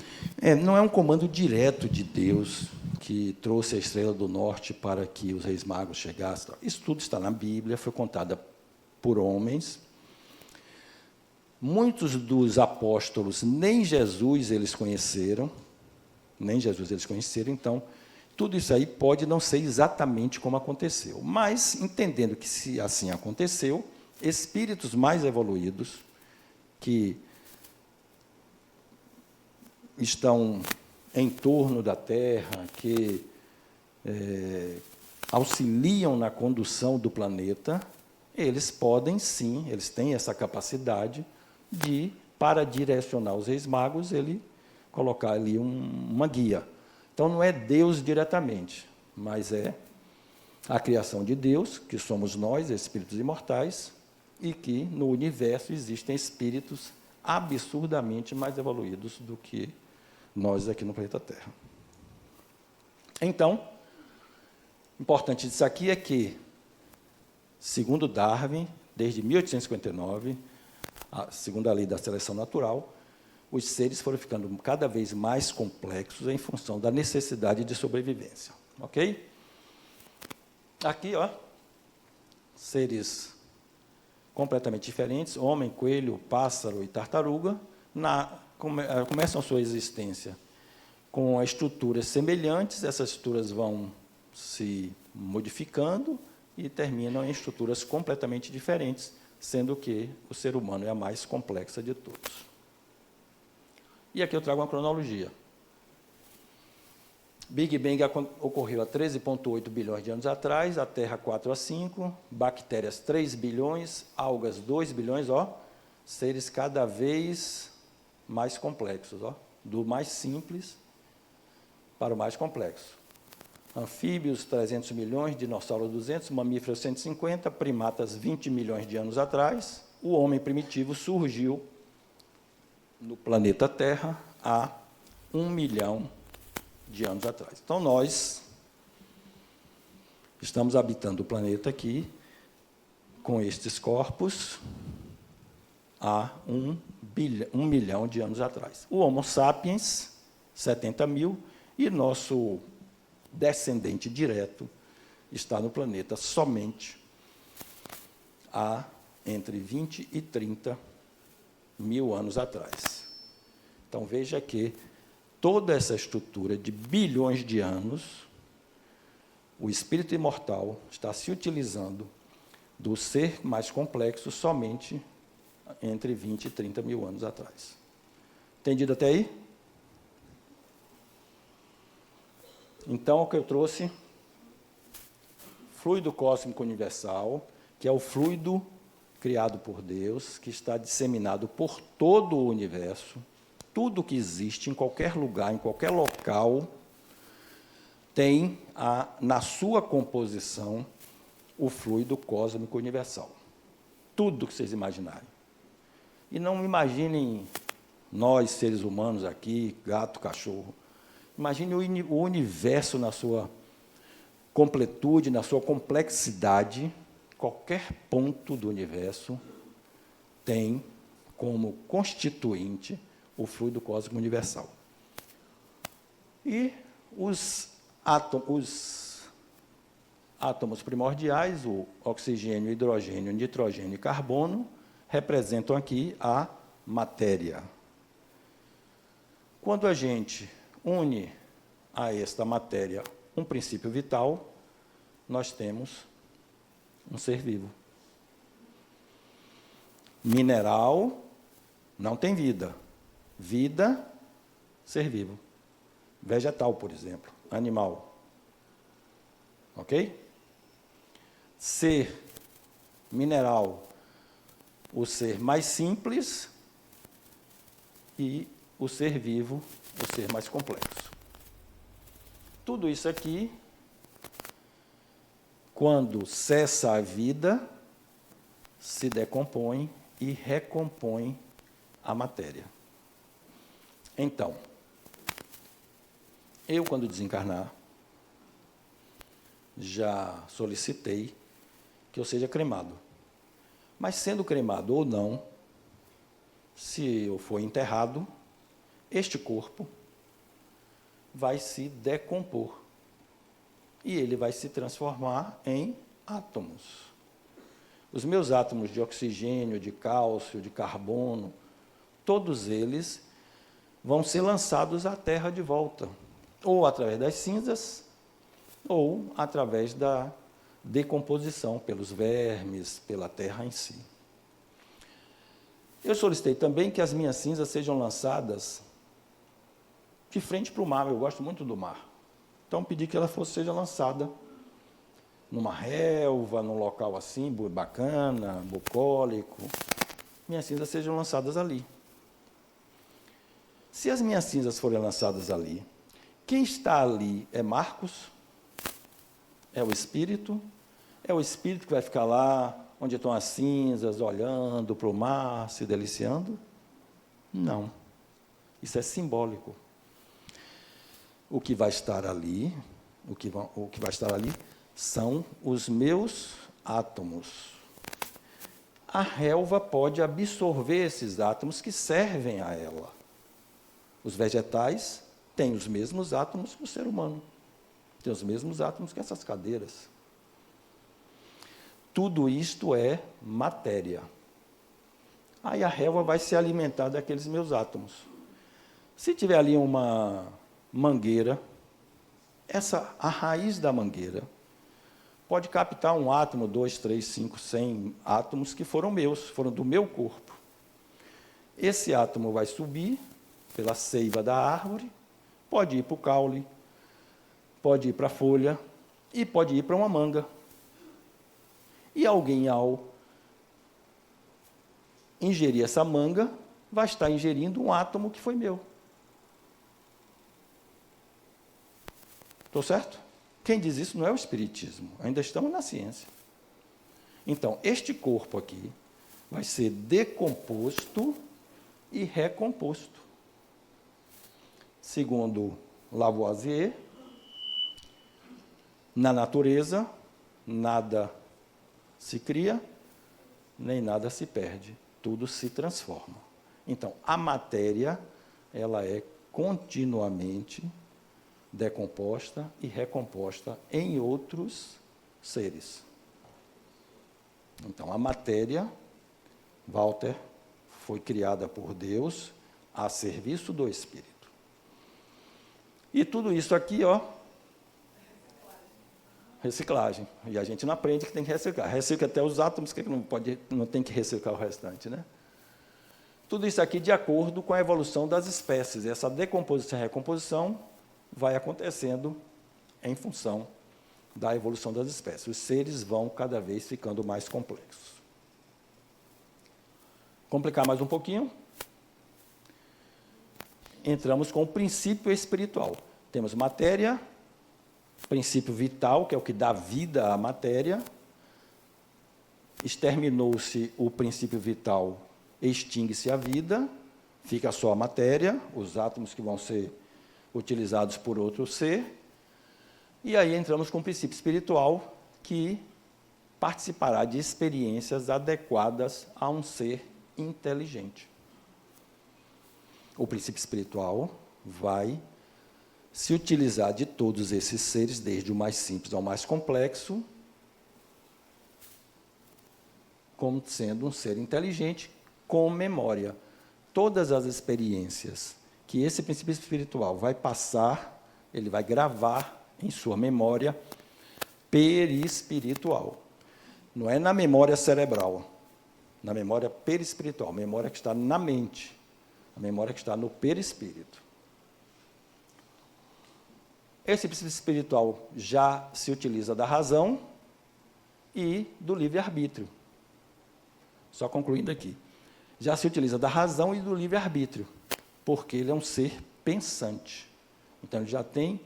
Não é um comando direto de Deus que trouxe a estrela do norte para que os reis magos chegassem. Isso tudo está na Bíblia, foi contada por homens. Muitos dos apóstolos, nem Jesus eles conheceram, então, tudo isso aí pode não ser exatamente como aconteceu. Mas, entendendo que, se assim aconteceu, espíritos mais evoluídos, que estão em torno da Terra, que auxiliam na condução do planeta, eles podem sim, eles têm essa capacidade de, para direcionar os reis magos, ele colocar ali uma guia. Então, não é Deus diretamente, mas é a criação de Deus, que somos nós, espíritos imortais, e que no universo existem espíritos absurdamente mais evoluídos do que nós aqui no planeta Terra. Então, importante disso aqui é que, segundo Darwin, desde 1859, segundo a lei da seleção natural, os seres foram ficando cada vez mais complexos em função da necessidade de sobrevivência. Ok? Aqui, ó, seres completamente diferentes, homem, coelho, pássaro e tartaruga, começam a sua existência com estruturas semelhantes, essas estruturas vão se modificando e terminam em estruturas completamente diferentes, sendo que o ser humano é a mais complexa de todos. E aqui eu trago uma cronologia. Big Bang ocorreu há 13,8 bilhões de anos atrás, a Terra 4 a 5, bactérias 3 bilhões, algas 2 bilhões, ó, seres cada vez mais complexos, ó, do mais simples para o mais complexo. Anfíbios, 300 milhões, dinossauros, 200, mamíferos, 150, primatas, 20 milhões de anos atrás. O homem primitivo surgiu no planeta Terra há 1 milhão de anos atrás. Então, nós estamos habitando o planeta aqui com estes corpos há 1 milhão de anos atrás. O Homo sapiens, 70 mil, e nosso descendente direto está no planeta somente há entre 20 e 30 mil anos atrás. Então, veja que toda essa estrutura de bilhões de anos, o espírito imortal está se utilizando do ser mais complexo somente entre 20 e 30 mil anos atrás. Entendido até aí? Então, o que eu trouxe, fluido cósmico universal, que é o fluido criado por Deus, que está disseminado por todo o universo. Tudo que existe, em qualquer lugar, em qualquer local, tem na sua composição o fluido cósmico universal. Tudo que vocês imaginarem. E não imaginem nós, seres humanos aqui, gato, cachorro. Imagine o universo na sua completude, na sua complexidade. Qualquer ponto do universo tem como constituinte o fluido cósmico universal. E os átomos primordiais, o oxigênio, hidrogênio, nitrogênio e carbono, representam aqui a matéria. Quando a gente une a esta matéria um princípio vital, nós temos um ser vivo. Mineral não tem vida. Vida, ser vivo. Vegetal, por exemplo. Animal. Ok? Ser mineral, o ser mais simples, e o ser vivo, o ser mais complexo. Tudo isso aqui, quando cessa a vida, se decompõe e recompõe a matéria. Então, eu, quando desencarnar, já solicitei que eu seja cremado. Mas, sendo cremado ou não, se eu for enterrado, este corpo vai se decompor e ele vai se transformar em átomos. Os meus átomos de oxigênio, de cálcio, de carbono, todos eles vão ser lançados à Terra de volta, ou através das cinzas, ou através da decomposição pelos vermes, pela terra em si. Eu solicitei também que as minhas cinzas sejam lançadas de frente para o mar. Eu gosto muito do mar. Então, pedi que ela seja lançada numa relva, num local assim, bacana, bucólico. Minhas cinzas sejam lançadas ali. Se as minhas cinzas forem lançadas ali, quem está ali é Marcos? É o Espírito? É o Espírito que vai ficar lá, onde estão as cinzas, olhando para o mar, se deliciando? Não. Isso é simbólico. O que vai estar ali, o que vai estar ali são os meus átomos. A relva pode absorver esses átomos que servem a ela. Os vegetais têm os mesmos átomos que o ser humano. Tem os mesmos átomos que essas cadeiras. Tudo isto é matéria. Aí a relva vai se alimentar daqueles meus átomos. Se tiver ali uma mangueira, a raiz da mangueira pode captar um átomo, 2, 3, 5, 100 átomos que foram meus, foram do meu corpo. Esse átomo vai subir pela seiva da árvore, pode ir para o caule, pode ir para a folha e pode ir para uma manga. E alguém, ao ingerir essa manga, vai estar ingerindo um átomo que foi meu. Estou certo? Quem diz isso não é o Espiritismo, ainda estamos na ciência. Então, este corpo aqui vai ser decomposto e recomposto. Segundo Lavoisier, na natureza, nada se cria, nem nada se perde, tudo se transforma. Então, a matéria, ela é continuamente decomposta e recomposta em outros seres. Então, a matéria, Walter, foi criada por Deus a serviço do Espírito. E tudo isso aqui, ó, reciclagem. E a gente não aprende que tem que reciclar. Recicla até os átomos, que não tem que reciclar o restante, né? Tudo isso aqui de acordo com a evolução das espécies. Essa decomposição e recomposição vai acontecendo em função da evolução das espécies. Os seres vão cada vez ficando mais complexos. Complicar mais um pouquinho. Entramos com o princípio espiritual. Temos matéria, princípio vital, que é o que dá vida à matéria. Exterminou-se o princípio vital, extingue-se a vida, fica só a matéria, os átomos que vão ser utilizados por outro ser. E aí entramos com o princípio espiritual, que participará de experiências adequadas a um ser inteligente. O princípio espiritual vai se utilizar de todos esses seres, desde o mais simples ao mais complexo, como sendo um ser inteligente com memória. Todas as experiências que esse princípio espiritual vai passar, ele vai gravar em sua memória perispiritual. Não é na memória cerebral, na memória perispiritual, memória que está na mente, a memória que está no perispírito. Esse princípio espiritual já se utiliza da razão e do livre-arbítrio. Só concluindo aqui. Já se utiliza da razão e do livre-arbítrio, porque ele é um ser pensante. Então, ele já tem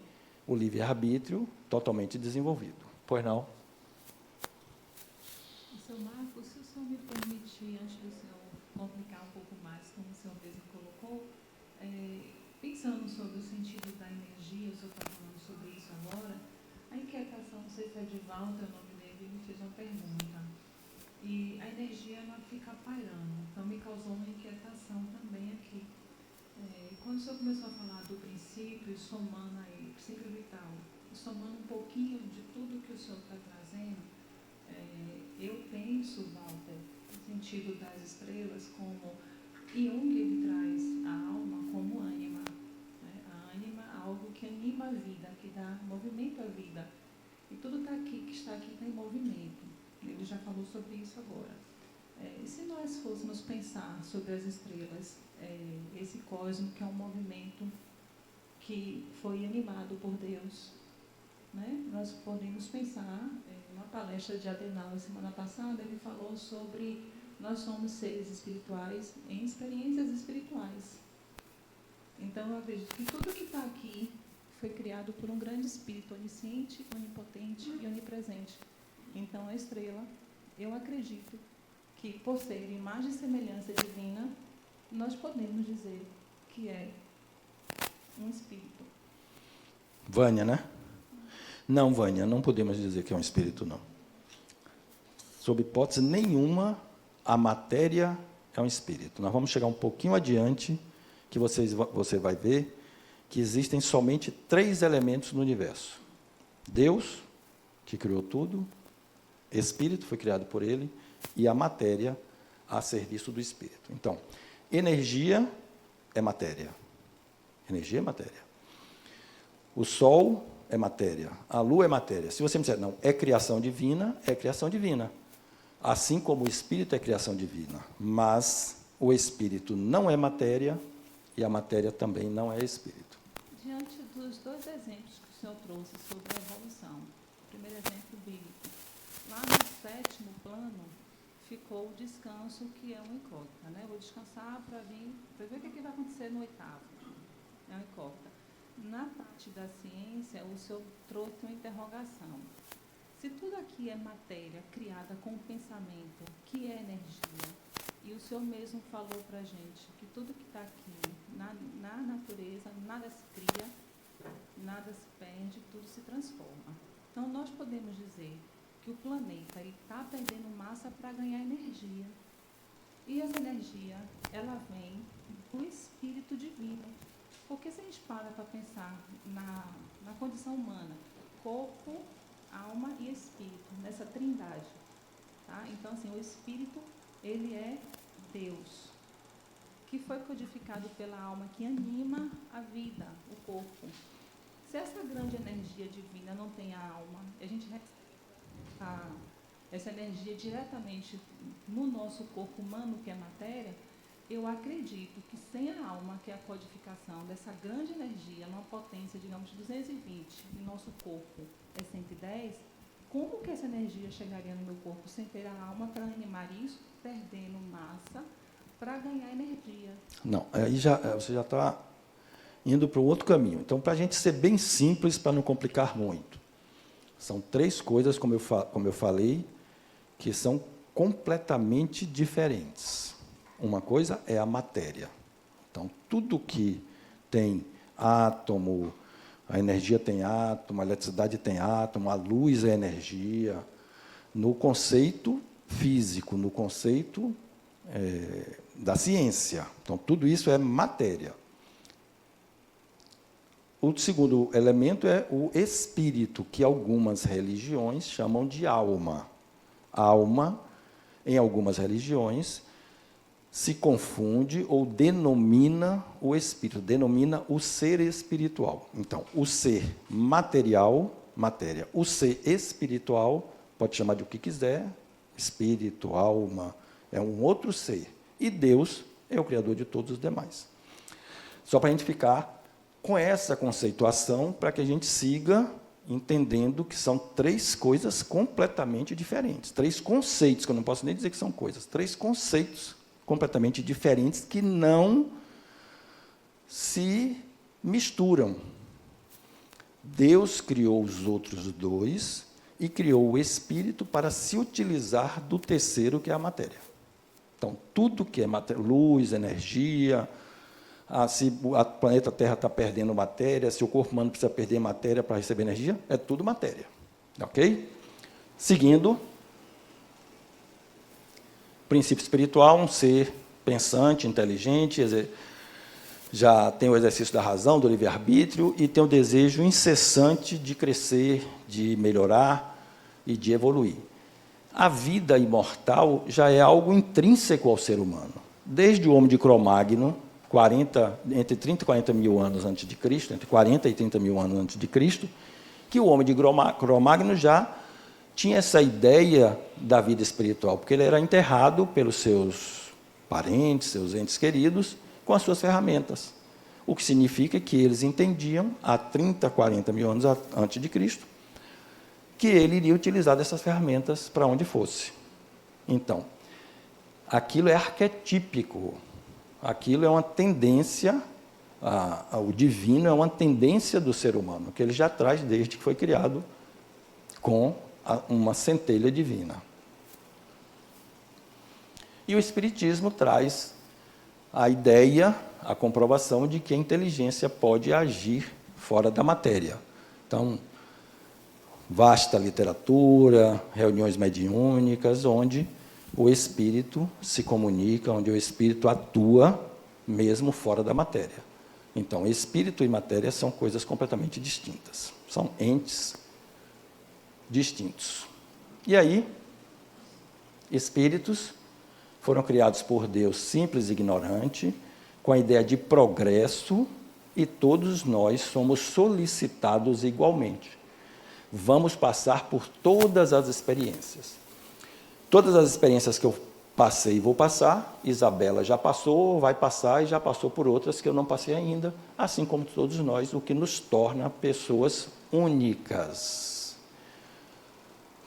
o livre-arbítrio totalmente desenvolvido. Pois não? Seu Marcos, se o senhor me permitir, antes do senhor complicar um pouco mais, como o senhor mesmo colocou, pensando sobre o sentido da energia, o senhor está falando sobre isso agora, a inquietação, não sei se é de Walter, o nome dele, ele me fez uma pergunta. E a energia ela fica pairando, então me causou uma inquietação também aqui. Quando o senhor começou a falar do princípio, somando aí, princípio vital, somando um pouquinho de tudo que o senhor está trazendo, eu penso, Walter, no sentido das estrelas, como Jung ele traz a alma como ânima. Né? A ânima é algo que anima a vida, que dá movimento à vida. E tudo que está aqui está em movimento. Ele já falou sobre isso agora. Se nós fôssemos pensar sobre as estrelas, esse cosmos que é um movimento que foi animado por Deus. Né? Nós podemos pensar, numa palestra de Adenauer semana passada, ele falou sobre nós somos seres espirituais em experiências espirituais. Então, eu acredito que tudo que está aqui foi criado por um grande espírito onisciente, onipotente e onipresente. Então, a estrela, eu acredito que, por ser imagem e semelhança divina, nós podemos dizer que é um espírito. Vânia, né? Não, Vânia, não podemos dizer que é um espírito, não. Sob hipótese nenhuma, a matéria é um espírito. Nós vamos chegar um pouquinho adiante, que você vai ver que existem somente 3 elementos no universo. Deus, que criou tudo, espírito, foi criado por ele, e a matéria a serviço do espírito. Então, energia é matéria. Energia é matéria. O sol é matéria. A lua é matéria. Se você me disser, não, é criação divina, é criação divina. Assim como o espírito é criação divina. Mas o espírito não é matéria e a matéria também não é espírito. Diante dos 2 exemplos que o senhor trouxe sobre a evolução, o primeiro exemplo bíblico, lá no 7º plano ficou o descanso, que é uma incógnita. Né? Eu vou descansar para ver o que vai acontecer no 8º. É uma incógnita. Na parte da ciência, o senhor trouxe uma interrogação. Se tudo aqui é matéria criada com o pensamento, que é energia, e o senhor mesmo falou para a gente que tudo que está aqui na natureza, nada se cria, nada se perde, tudo se transforma. Então, nós podemos dizer que o planeta está perdendo massa para ganhar energia. E essa energia, ela vem do Espírito Divino. Porque se a gente para pensar na condição humana, corpo, alma e espírito, nessa trindade, tá? Então, assim, o espírito, ele é Deus, que foi codificado pela alma, que anima a vida, o corpo. Se essa grande energia divina não tem a alma, a gente recebe essa energia diretamente no nosso corpo humano, que é matéria, eu acredito que sem a alma, que é a codificação dessa grande energia, numa potência, digamos, de 220, e nosso corpo é 110, como que essa energia chegaria no meu corpo sem ter a alma para animar isso, perdendo massa para ganhar energia? Não, aí você já está indo para um outro caminho. Então, para a gente ser bem simples, para não complicar muito, são 3 coisas, como eu falei, que são completamente diferentes. Uma coisa é a matéria. Então, tudo que tem átomo, a energia tem átomo, a eletricidade tem átomo, a luz é energia. No conceito físico, no conceito da ciência. Então, tudo isso é matéria. O segundo elemento é o espírito, que algumas religiões chamam de alma. Alma, em algumas religiões, se confunde ou denomina o espírito, denomina o ser espiritual. Então, o ser material, matéria. O ser espiritual, pode chamar de o que quiser, espírito, alma, é um outro ser. E Deus é o Criador de todos os demais. Só para a gente ficar com essa conceituação, para que a gente siga entendendo que são 3 coisas completamente diferentes. 3 conceitos, que eu não posso nem dizer que são coisas, 3 conceitos completamente diferentes que não se misturam. Deus criou os outros 2 e criou o espírito para se utilizar do terceiro, que é a matéria. Então, tudo que é matéria, luz, energia, se o planeta Terra está perdendo matéria, se o corpo humano precisa perder matéria para receber energia, é tudo matéria. Ok? Seguindo, princípio espiritual, um ser pensante, inteligente, já tem o exercício da razão, do livre-arbítrio, e tem o desejo incessante de crescer, de melhorar e de evoluir. A vida imortal já é algo intrínseco ao ser humano. Desde o homem de Cro-Magno, entre 30 e 40 mil anos antes de Cristo, entre 40 e 30 mil anos antes de Cristo, que o homem de Cro-Magno já tinha essa ideia da vida espiritual, porque ele era enterrado pelos seus parentes, seus entes queridos, com as suas ferramentas. o que significa que eles entendiam, há 30, 40 mil anos antes de Cristo, que ele iria utilizar dessas ferramentas para onde fosse. Então, aquilo é arquetípico, aquilo é uma tendência, o divino é uma tendência do ser humano, que ele já traz desde que foi criado com uma centelha divina. E o Espiritismo traz a ideia, a comprovação de que a inteligência pode agir fora da matéria. Então, vasta literatura, reuniões mediúnicas, onde o espírito se comunica, onde o espírito atua mesmo fora da matéria. Então, espírito e matéria são coisas completamente distintas, são entes distintos. E aí, espíritos foram criados por Deus simples e ignorante, com a ideia de progresso, e todos nós somos solicitados igualmente. Vamos passar por todas as experiências. Todas as experiências que eu passei e vou passar, Isabela já passou, vai passar e já passou por outras que eu não passei ainda, assim como todos nós, o que nos torna pessoas únicas.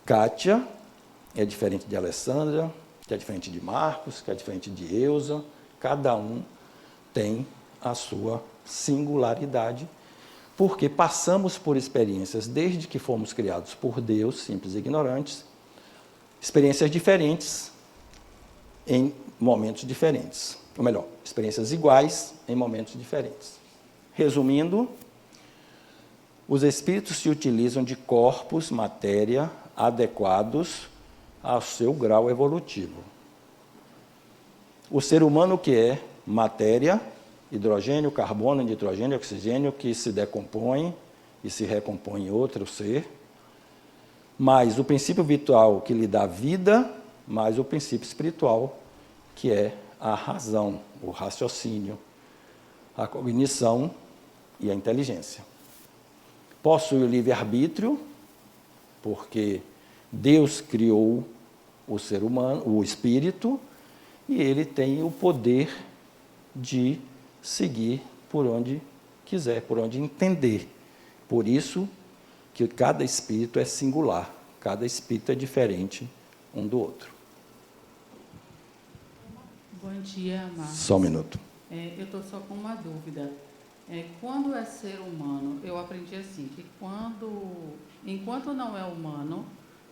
Kátia é diferente de Alessandra, que é diferente de Marcos, que é diferente de Eusa, cada um tem a sua singularidade, porque passamos por experiências, desde que fomos criados por Deus, simples e ignorantes, experiências diferentes em momentos diferentes. Ou melhor, experiências iguais em momentos diferentes. Resumindo, os espíritos se utilizam de corpos, matéria, adequados ao seu grau evolutivo. O ser humano, que é matéria, hidrogênio, carbono, nitrogênio, oxigênio, que se decompõe e se recompõe em outro ser, mais o princípio vital que lhe dá vida, mais o princípio espiritual, que é a razão, o raciocínio, a cognição e a inteligência. Possui o livre-arbítrio, porque Deus criou o ser humano, o espírito, e ele tem o poder de seguir por onde quiser, por onde entender. Por isso que cada espírito é singular, cada espírito é diferente um do outro. Bom dia, Marcos. Só um minuto. Eu estou só com uma dúvida. Quando é ser humano, eu aprendi assim, que enquanto não é humano,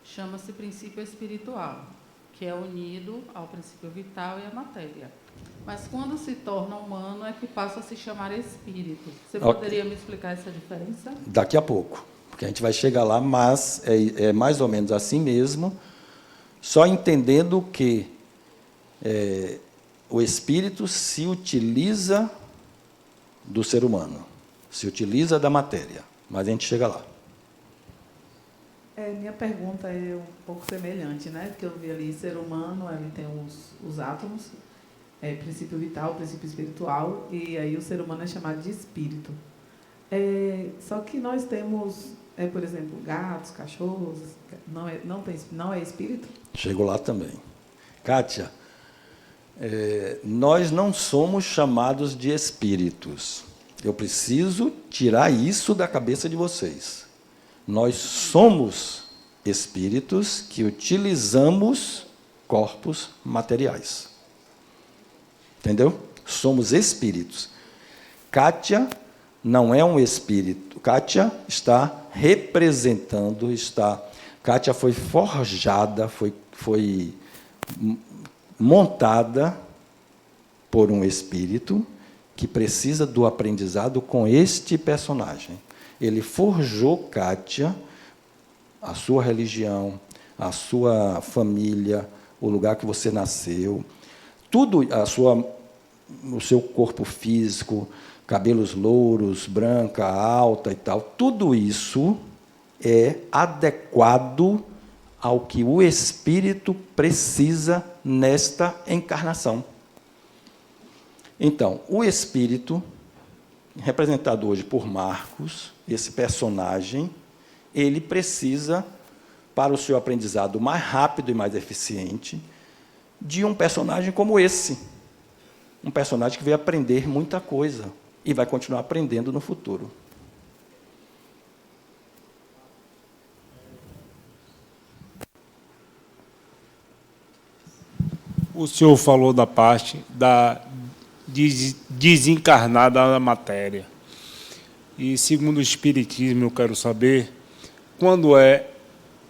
chama-se princípio espiritual, que é unido ao princípio vital e à matéria. Mas quando se torna humano é que passa a se chamar espírito. Você poderia me explicar essa diferença? Daqui a pouco, porque a gente vai chegar lá, mas é mais ou menos assim mesmo, só entendendo que o espírito se utiliza do ser humano, se utiliza da matéria, mas a gente chega lá. Minha pergunta é um pouco semelhante, né? Porque eu vi ali ser humano, ele tem os átomos, princípio vital, princípio espiritual, e aí o ser humano é chamado de espírito. Só que nós temos, por exemplo, gatos, cachorros, não é espírito? Chego lá também. Kátia, nós não somos chamados de espíritos. Eu preciso tirar isso da cabeça de vocês. Nós somos espíritos que utilizamos corpos materiais. Entendeu? Somos espíritos. Kátia não é um espírito. Kátia está representando, Kátia foi forjada, foi montada por um espírito que precisa do aprendizado com este personagem. Ele forjou Kátia, a sua religião, a sua família, o lugar que você nasceu, tudo, o seu corpo físico, cabelos louros, branca, alta e tal, tudo isso é adequado ao que o espírito precisa nesta encarnação. Então, o espírito, representado hoje por Marcos, esse personagem, ele precisa, para o seu aprendizado mais rápido e mais eficiente, de um personagem como esse. Um personagem que veio aprender muita coisa, e vai continuar aprendendo no futuro. O senhor falou da parte da desencarnada da matéria. E, segundo o Espiritismo, eu quero saber quando é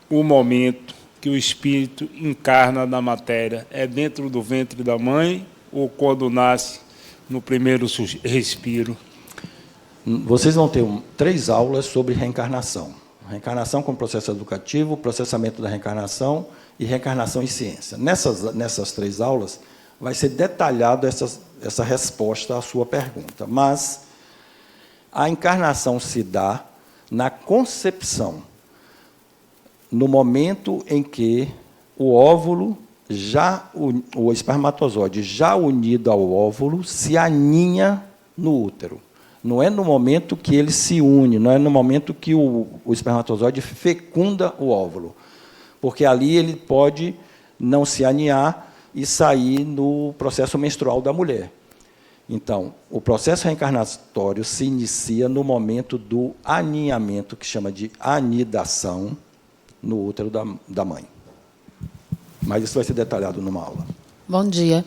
o momento que o espírito encarna na matéria. É dentro do ventre da mãe ou quando nasce no primeiro respiro? Vocês vão ter 3 aulas sobre reencarnação. Reencarnação como processo educativo, processamento da reencarnação e reencarnação e ciência. Nessas 3 aulas, vai ser detalhado essa resposta à sua pergunta. Mas a encarnação se dá na concepção, no momento em que o óvulo, o espermatozoide já unido ao óvulo, se aninha no útero. Não é no momento que ele se une, não é no momento que o espermatozoide fecunda o óvulo, porque ali ele pode não se aninhar e sair no processo menstrual da mulher. Então, o processo reencarnatório se inicia no momento do aninhamento, que chama de anidação, no útero da mãe. Mas isso vai ser detalhado numa aula. Bom dia.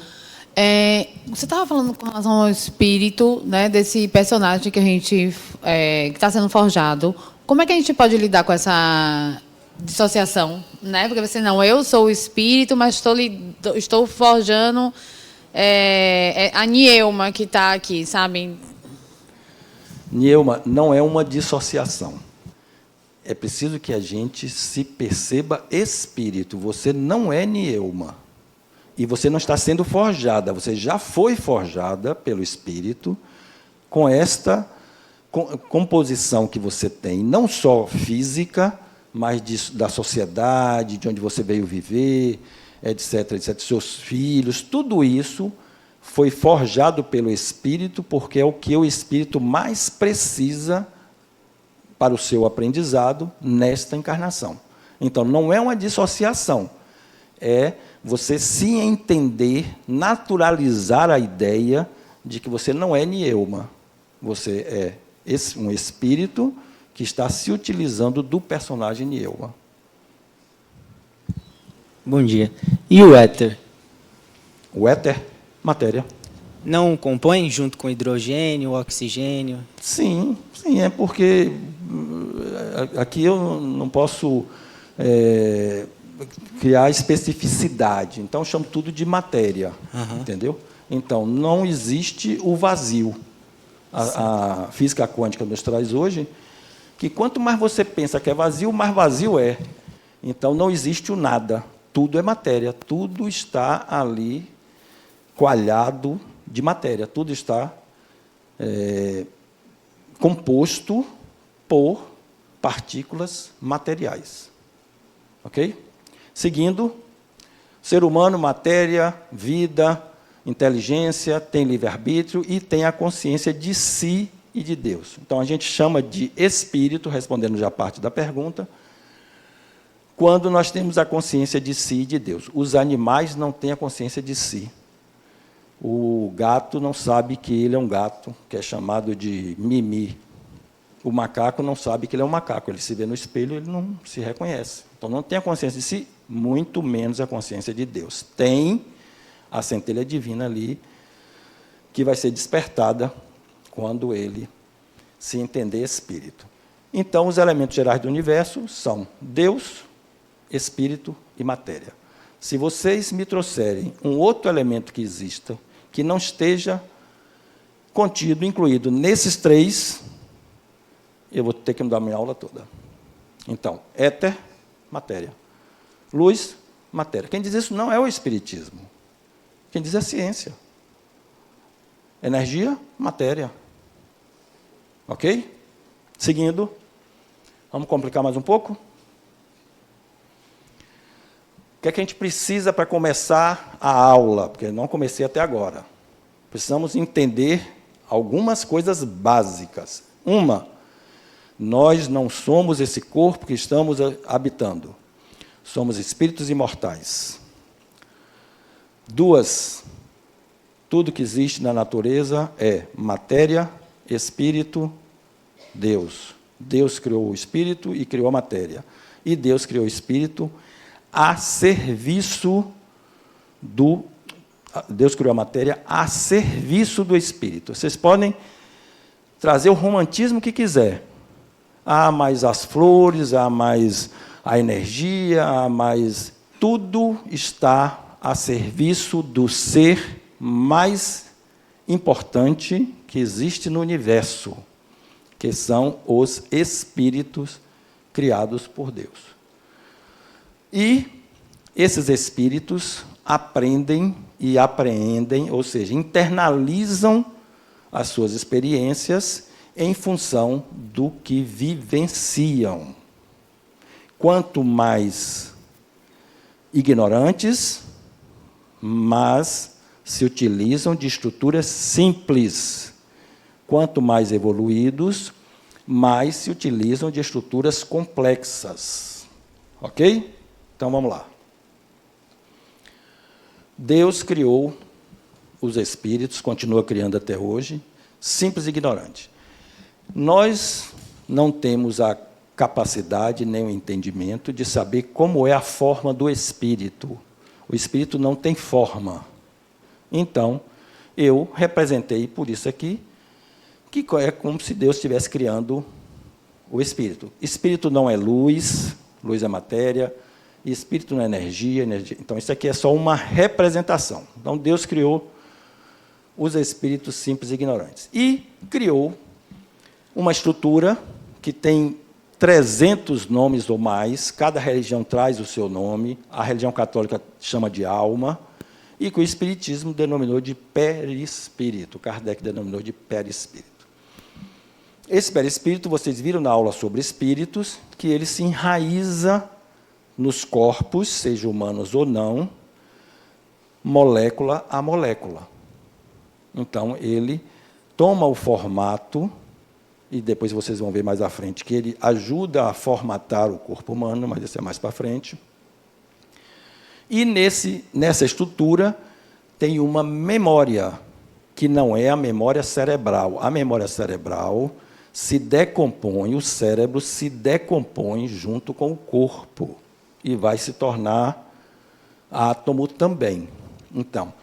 Você estava falando com relação ao espírito, né, desse personagem que a gente que está sendo forjado. Como é que a gente pode lidar com essa dissociação, né? Porque você não, eu sou o espírito, mas estou forjando a Nielma que está aqui, sabe? Nielma, não é uma dissociação. É preciso que a gente se perceba espírito. Você não é Nielma. E você não está sendo forjada. Você já foi forjada pelo espírito com esta composição que você tem, não só física, mas da sociedade, de onde você veio viver, etc., etc., seus filhos, tudo isso foi forjado pelo espírito, porque é o que o espírito mais precisa para o seu aprendizado nesta encarnação. Então, não é uma dissociação, é você se entender, naturalizar a ideia de que você não é Nielma, você é um espírito que está se utilizando do personagem Nielma. Bom dia. E o éter? O éter, matéria. Não compõe junto com hidrogênio, oxigênio? Sim, é porque aqui eu não posso criar especificidade, então eu chamo tudo de matéria, entendeu? Então, não existe o vazio. A física quântica nos traz hoje que quanto mais você pensa que é vazio, mais vazio é. Então, não existe o nada. Tudo é matéria, tudo está ali coalhado de matéria, tudo está composto por partículas materiais. Ok? Seguindo, ser humano, matéria, vida, inteligência, tem livre-arbítrio e tem a consciência de si e de Deus. Então, a gente chama de espírito, respondendo já parte da pergunta, quando nós temos a consciência de si e de Deus. Os animais não têm a consciência de si. O gato não sabe que ele é um gato, que é chamado de mimi. O macaco não sabe que ele é um macaco. Ele se vê no espelho, ele não se reconhece. Então, não tem a consciência de si, muito menos a consciência de Deus. Tem a centelha divina ali, que vai ser despertada quando ele se entender espírito. Então, os elementos gerais do universo são Deus, espírito e matéria. Se vocês me trouxerem um outro elemento que exista, que não esteja contido, incluído nesses 3, eu vou ter que mudar a minha aula toda. Então, éter, matéria. Luz, matéria. Quem diz isso não é o espiritismo. Quem diz é a ciência. Energia, matéria. Ok? Seguindo. Vamos complicar mais um pouco? O que é que a gente precisa para começar a aula? Porque eu não comecei até agora. Precisamos entender algumas coisas básicas. Uma, nós não somos esse corpo que estamos habitando. Somos espíritos imortais. 2, tudo que existe na natureza é matéria espírito, Deus. Deus criou o espírito e criou a matéria. E Deus criou o espírito a serviço do... Deus criou a matéria a serviço do espírito. Vocês podem trazer o romantismo que quiser. Há mais as flores, há mais a energia, há mais... Tudo está a serviço do ser mais importante que existe no universo, que são os espíritos criados por Deus. E esses espíritos aprendem e apreendem, ou seja, internalizam as suas experiências em função do que vivenciam. Quanto mais ignorantes, mas se utilizam de estruturas simples. Quanto mais evoluídos, mais se utilizam de estruturas complexas. Ok? Então, vamos lá. Deus criou os espíritos, continua criando até hoje, simples e ignorantes. Nós não temos a capacidade nem o entendimento de saber como é a forma do espírito. O espírito não tem forma. Então, eu representei por isso aqui, que é como se Deus estivesse criando o espírito. Espírito não é luz, luz é matéria, espírito não é energia, energia. Então, isso aqui é só uma representação. Então, Deus criou os espíritos simples e ignorantes. E criou uma estrutura que tem 300 nomes ou mais, cada religião traz o seu nome, a religião católica chama de alma, e que o Espiritismo denominou de perispírito, Kardec denominou de perispírito. Esse perispírito, vocês viram na aula sobre espíritos, que ele se enraiza nos corpos, sejam humanos ou não, molécula a molécula. Então, ele toma o formato, e depois vocês vão ver mais à frente, que ele ajuda a formatar o corpo humano, mas isso é mais para frente. E nessa estrutura tem uma memória, que não é a memória cerebral. A memória cerebral se decompõe, o cérebro se decompõe junto com o corpo, e vai se tornar átomo também. Então,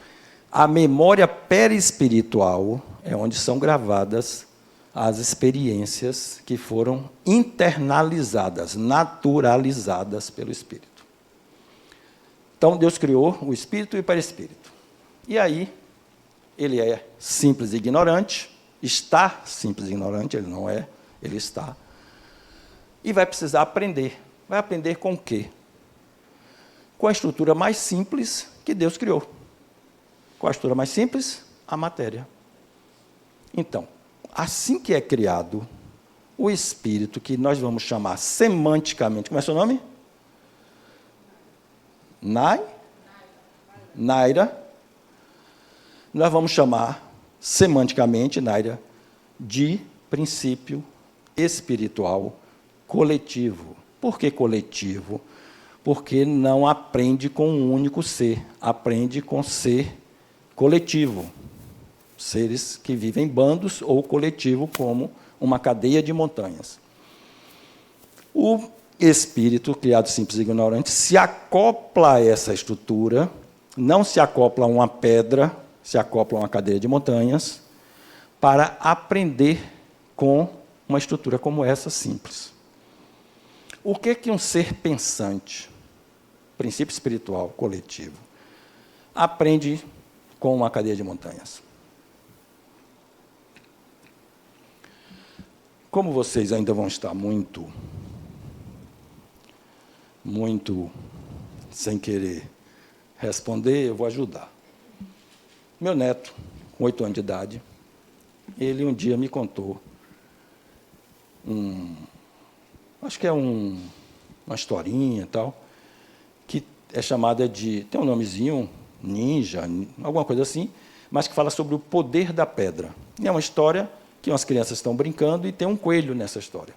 a memória perispiritual é onde são gravadas as experiências que foram internalizadas, naturalizadas pelo Espírito. Então, Deus criou o Espírito e o Perispírito. E aí, ele é simples e ignorante, está simples e ignorante, ele não é, ele está, e vai precisar aprender. Vai aprender com o quê? Com a estrutura mais simples que Deus criou. Qual a estrutura mais simples? A matéria. Então, assim que é criado o espírito, que nós vamos chamar semanticamente, como é seu nome? Naira. Nós vamos chamar semanticamente, Naira, de princípio espiritual coletivo. Por que coletivo? Porque não aprende com um único ser, aprende com ser coletivo. Seres que vivem em bandos ou coletivo, como uma cadeia de montanhas. O espírito, criado simples e ignorante, se acopla a essa estrutura, não se acopla a uma pedra, se acopla a uma cadeia de montanhas, para aprender com uma estrutura como essa, simples. O que um ser pensante, princípio espiritual coletivo, aprende com uma cadeia de montanhas? Como vocês ainda vão estar muito sem querer responder, eu vou ajudar. Meu neto, com 8 anos de idade, ele um dia me contou acho que é uma historinha e tal, que é chamada de, tem um nomezinho, ninja, alguma coisa assim, mas que fala sobre o poder da pedra. E é uma história que umas crianças estão brincando e tem um coelho nessa história.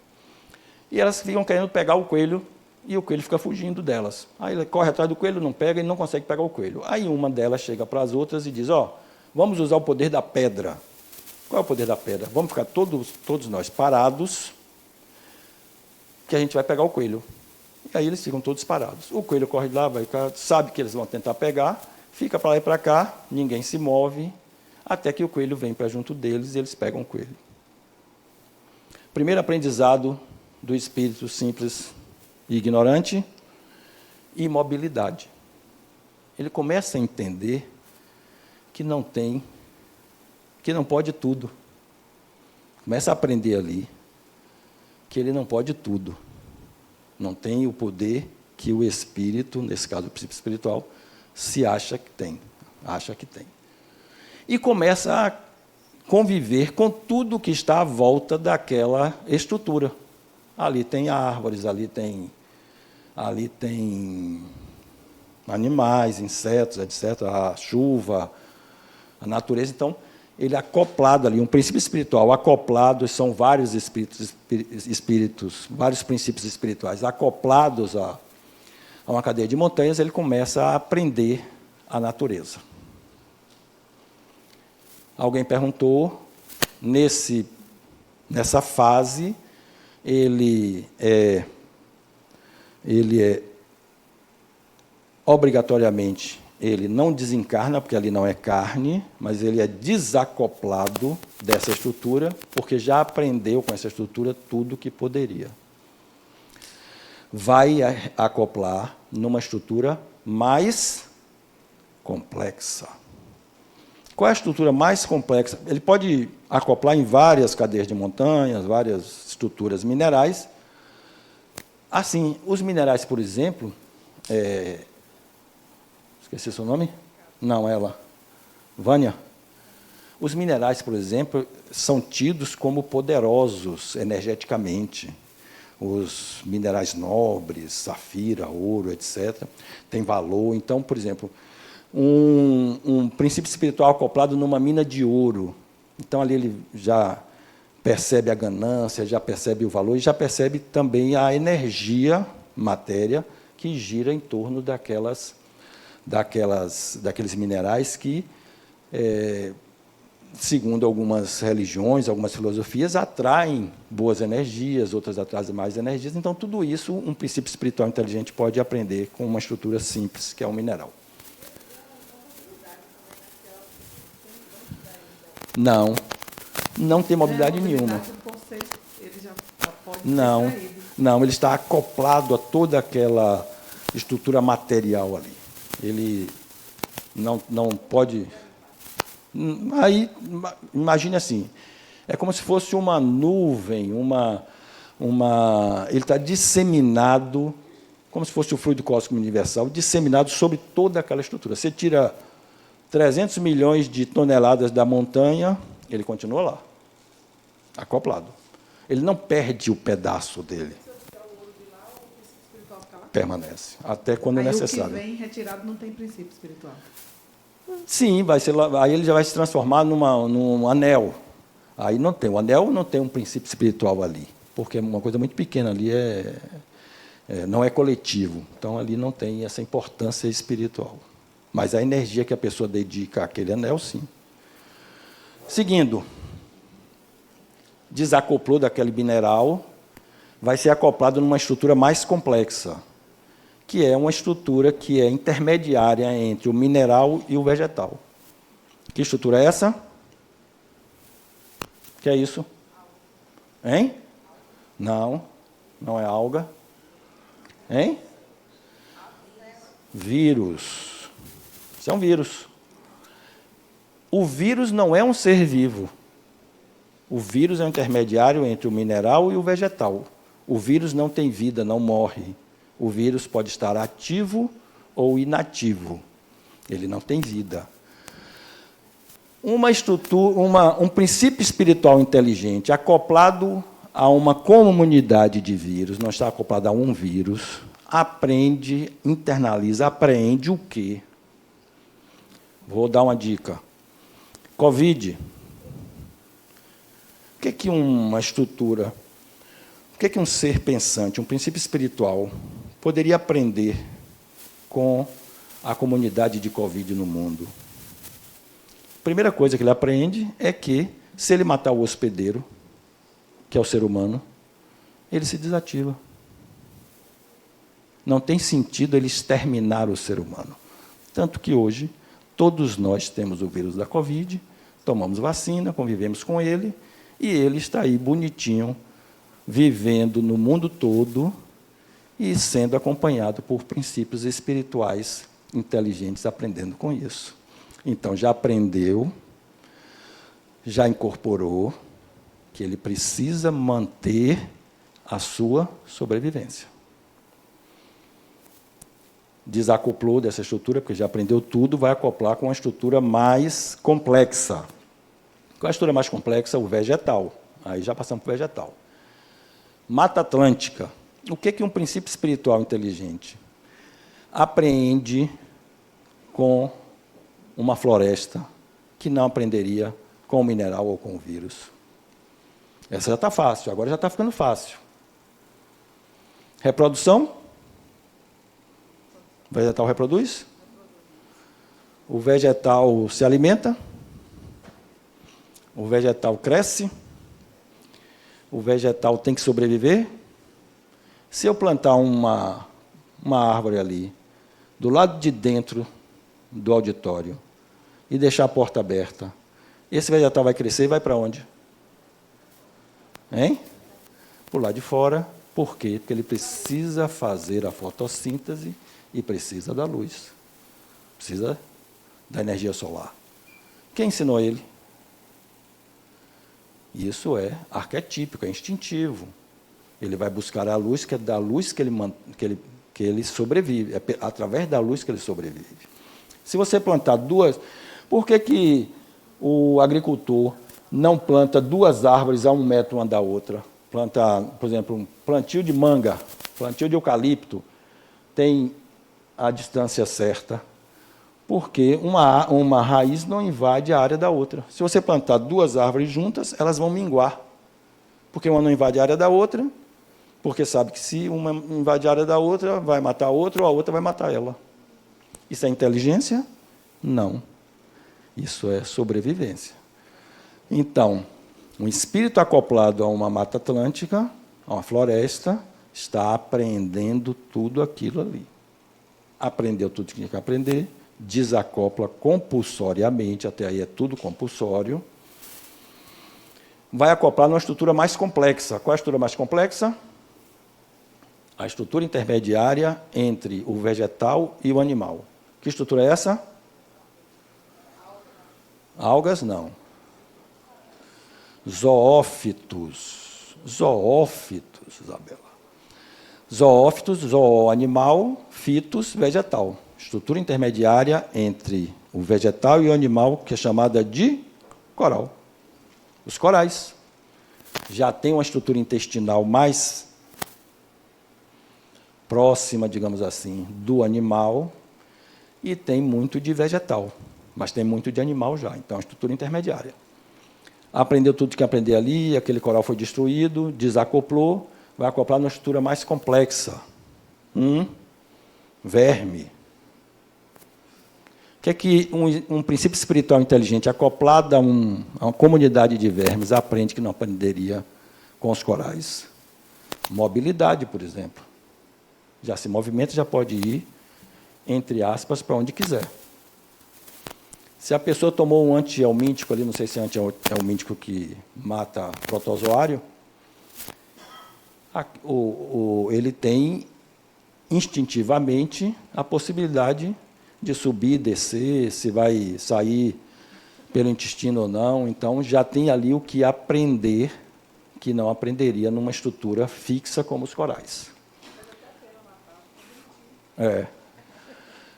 E elas ficam querendo pegar o coelho e o coelho fica fugindo delas. Aí ele corre atrás do coelho, não pega e não consegue pegar o coelho. Aí uma delas chega para as outras e diz, vamos usar o poder da pedra. Qual é o poder da pedra? Vamos ficar todos nós parados, que a gente vai pegar o coelho. E aí eles ficam todos parados. O coelho corre de lá, sabe que eles vão tentar pegar, fica para lá e para cá, ninguém se move, até que o coelho vem para junto deles e eles pegam o coelho. Primeiro aprendizado do espírito simples e ignorante, imobilidade. Ele começa a entender que não pode tudo. Começa a aprender ali que ele não pode tudo. Não tem o poder que o espírito, nesse caso o princípio espiritual, se acha que tem. E começa a conviver com tudo que está à volta daquela estrutura. Ali tem árvores, ali tem animais, insetos, etc., a chuva, a natureza. Então, ele é acoplado ali, um princípio espiritual acoplado, são vários espíritos, vários princípios espirituais acoplados a uma cadeia de montanhas, ele começa a aprender a natureza. Alguém perguntou, nessa fase, ele é obrigatoriamente, ele não desencarna, porque ali não é carne, mas ele é desacoplado dessa estrutura, porque já aprendeu com essa estrutura tudo que poderia. Vai acoplar numa estrutura mais complexa. Qual é a estrutura mais complexa? Ele pode acoplar em várias cadeias de montanhas, várias estruturas minerais. Assim, os minerais, por exemplo, esqueci seu nome? Não, ela. Vânia. Os minerais, por exemplo, são tidos como poderosos energeticamente. Os minerais nobres, safira, ouro, etc., têm valor. Então, por exemplo, um princípio espiritual acoplado numa mina de ouro. Então, ali ele já percebe a ganância, já percebe o valor e já percebe também a energia, matéria, que gira em torno daqueles minerais que, segundo algumas religiões, algumas filosofias, atraem boas energias, outras atraem mais energias. Então, tudo isso, um princípio espiritual inteligente pode aprender com uma estrutura simples, que é um mineral. Não tem mobilidade nenhuma. Não, ele está acoplado a toda aquela estrutura material ali. Ele não pode... Aí, imagine assim, é como se fosse uma nuvem, ele está disseminado, como se fosse o fluido cósmico universal, disseminado sobre toda aquela estrutura. Você tira 300 milhões de toneladas da montanha, ele continua lá, acoplado. Ele não perde o pedaço dele. Permanece, até quando é necessário. O que vem retirado não tem princípio espiritual. Sim, aí ele já vai se transformar num anel. Aí não tem, o anel não tem um princípio espiritual ali, porque é uma coisa muito pequena ali, não é coletivo. Então, ali não tem essa importância espiritual. Mas a energia que a pessoa dedica àquele anel, sim. Seguindo, desacoplou daquele mineral, vai ser acoplado numa estrutura mais complexa, que é uma estrutura que é intermediária entre o mineral e o vegetal. Que estrutura é essa? O que é isso? Hein? Não é alga. Hein? Vírus. Isso é um vírus. O vírus não é um ser vivo. O vírus é um intermediário entre o mineral e o vegetal. O vírus não tem vida, não morre. O vírus pode estar ativo ou inativo. Ele não tem vida. Um princípio espiritual inteligente acoplado a uma comunidade de vírus, não está acoplado a um vírus, aprende, internaliza, apreende o quê? Vou dar uma dica. Covid. O que é uma estrutura? O que é um ser pensante, um princípio espiritual, poderia aprender com a comunidade de Covid no mundo? A primeira coisa que ele aprende é que Se ele matar o hospedeiro, que é o ser humano, ele se desativa. Não tem sentido ele exterminar o ser humano. Tanto que hoje, todos nós temos o vírus da Covid, tomamos vacina, convivemos com ele, e ele está aí bonitinho, vivendo no mundo todo e sendo acompanhado por princípios espirituais inteligentes, aprendendo com isso. Então, já aprendeu, já incorporou que ele precisa manter a sua sobrevivência. Desacoplou dessa estrutura, porque já aprendeu tudo, vai acoplar com uma estrutura mais complexa. Qual é a estrutura mais complexa? O vegetal. Aí já passamos para o vegetal. Mata Atlântica. O que um princípio espiritual inteligente apreende com uma floresta que não aprenderia com o mineral ou com o vírus? Essa já está fácil, agora já está ficando fácil. Reprodução? O vegetal reproduz? O vegetal se alimenta? O vegetal cresce? O vegetal tem que sobreviver? Se eu plantar uma árvore ali, do lado de dentro do auditório, e deixar a porta aberta, esse vegetal vai crescer e vai para onde? Hein? Por lá de fora. Por quê? Porque ele precisa fazer a fotossíntese e precisa da luz. Precisa da energia solar. Quem ensinou ele? Isso é arquetípico, é instintivo. Ele vai buscar a luz, que é da luz que ele sobrevive. É através da luz que ele sobrevive. Se você plantar duas... Por que o agricultor não planta duas árvores a 1 metro uma da outra? Planta, por exemplo, um plantio de manga, plantio de eucalipto, tem a distância certa, porque uma raiz não invade a área da outra. Se você plantar duas árvores juntas, elas vão minguar, porque uma não invade a área da outra, porque sabe que se uma invade a área da outra, vai matar a outra, ou a outra vai matar ela. Isso é inteligência? Não. Isso é sobrevivência. Então, um espírito acoplado a uma mata atlântica, a uma floresta, está aprendendo tudo aquilo ali. Aprendeu tudo que tinha que aprender, desacopla compulsoriamente, até aí é tudo compulsório, vai acoplar numa estrutura mais complexa. Qual é a estrutura mais complexa? A estrutura intermediária entre o vegetal e o animal. Que estrutura é essa? Algas, não. Zoófitos. Zoófitos, Isabela. Zoófitos, zooanimal, fitos, vegetal. Estrutura intermediária entre o vegetal e o animal, que é chamada de coral. Os corais já têm uma estrutura intestinal mais próxima, digamos assim, do animal, e tem muito de vegetal, mas tem muito de animal já, então é uma estrutura intermediária. Aprendeu tudo que aprender ali, aquele coral foi destruído, desacoplou, vai acoplar numa estrutura mais complexa. Verme. O que é que um princípio espiritual inteligente acoplado a uma comunidade de vermes aprende que não aprenderia com os corais? Mobilidade, por exemplo. Já se movimenta, já pode ir, entre aspas, para onde quiser. Se a pessoa tomou um antihelmíntico ali, não sei se é antihelmíntico que mata protozoário, ele tem instintivamente a possibilidade de subir, descer, se vai sair pelo intestino ou não. Então, já tem ali o que aprender, que não aprenderia numa estrutura fixa como os corais.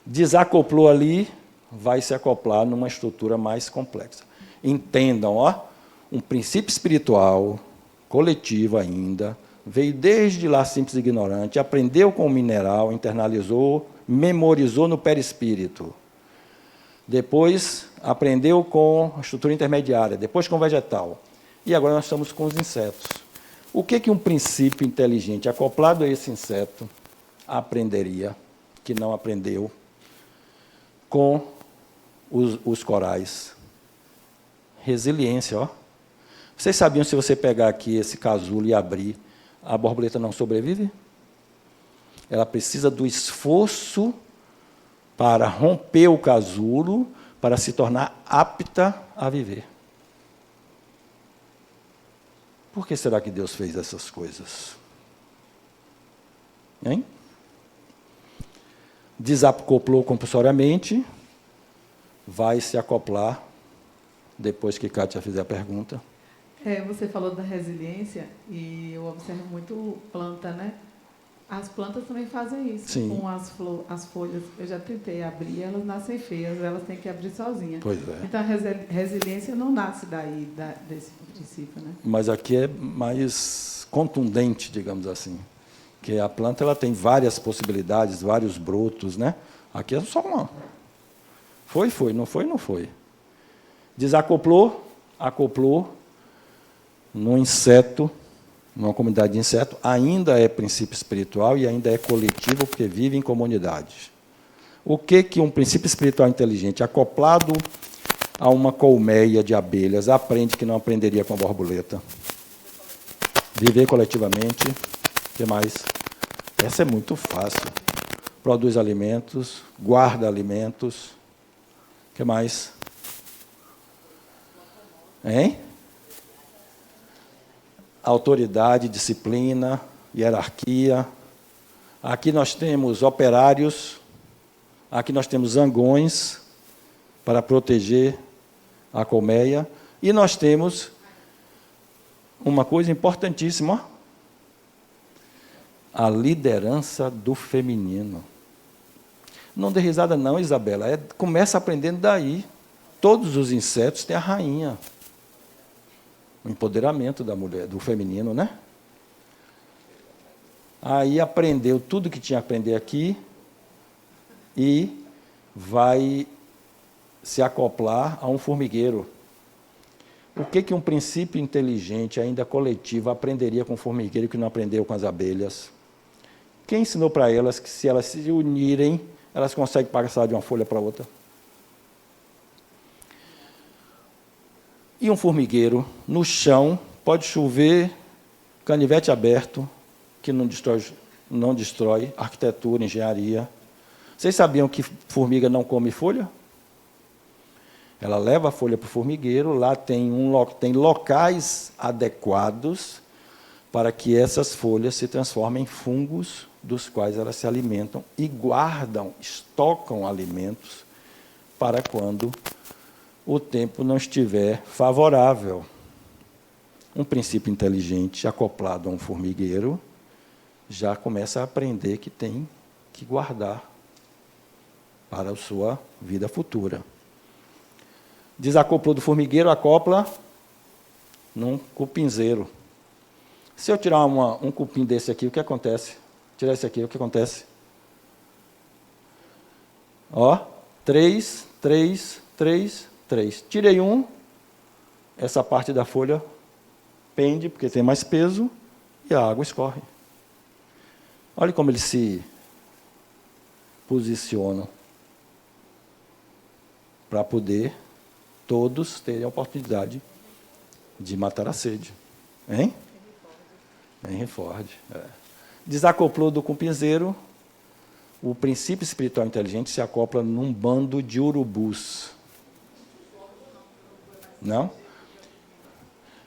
Desacoplou ali, vai se acoplar numa estrutura mais complexa. Entendam, um princípio espiritual, coletivo ainda, veio desde lá simples e ignorante, aprendeu com o mineral, internalizou, memorizou no perispírito. Depois, aprendeu com a estrutura intermediária, depois com o vegetal. E agora nós estamos com os insetos. O que um princípio inteligente acoplado a esse inseto aprenderia, que não aprendeu, com os corais? Resiliência, Vocês sabiam, se você pegar aqui esse casulo e abrir, a borboleta não sobrevive? Ela precisa do esforço para romper o casulo, para se tornar apta a viver. Por que será que Deus fez essas coisas? Hein? Desacoplou compulsoriamente, vai se acoplar depois que Kátia fizer a pergunta. Você falou da resiliência e eu observo muito planta, né? As plantas também fazem isso. Sim. Com as folhas. Eu já tentei abrir, elas nascem feias, elas têm que abrir sozinhas. Pois é. Então, a resiliência não nasce daí, desse princípio, né? Mas aqui é mais contundente, digamos assim. Que a planta ela tem várias possibilidades, vários brotos, né? Aqui é só uma. Foi, não foi, não foi. Desacoplou, acoplou no inseto, numa comunidade de inseto, ainda é princípio espiritual e ainda é coletivo, porque vive em comunidade. O que um princípio espiritual inteligente, acoplado a uma colmeia de abelhas, aprende que não aprenderia com a borboleta? Viver coletivamente. O que mais? Essa é muito fácil. Produz alimentos, guarda alimentos. O que mais? Hein? Autoridade, disciplina, hierarquia. Aqui nós temos operários, aqui nós temos zangões para proteger a colmeia, e nós temos uma coisa importantíssima, a liderança do feminino. Não dê risada não, Isabela, começa aprendendo daí. Todos os insetos têm a rainha. O empoderamento da mulher, do feminino, né? Aí aprendeu tudo que tinha a aprender aqui e vai se acoplar a um formigueiro. O que um princípio inteligente, ainda coletivo, aprenderia com o formigueiro que não aprendeu com as abelhas? Quem ensinou para elas que, se elas se unirem, elas conseguem passar de uma folha para outra? E um formigueiro, no chão, pode chover, canivete aberto, que não destrói arquitetura, engenharia. Vocês sabiam que formiga não come folha? Ela leva a folha para o formigueiro, lá tem locais adequados para que essas folhas se transformem em fungos, dos quais elas se alimentam e guardam, estocam alimentos para quando o tempo não estiver favorável. Um princípio inteligente acoplado a um formigueiro já começa a aprender que tem que guardar para a sua vida futura. Desacoplou do formigueiro, acopla num cupinzeiro. Se eu tirar um cupim desse aqui, o que acontece? Tirar esse aqui, o que acontece? Ó, 3, 3, 3, 3. Tirei um, essa parte da folha pende, porque tem mais peso, e a água escorre. Olha como eles se posicionam para poder todos terem a oportunidade de matar a sede. Hein? Henry Ford. Desacoplou do cupinzeiro, o princípio espiritual inteligente se acopla num bando de urubus. Não?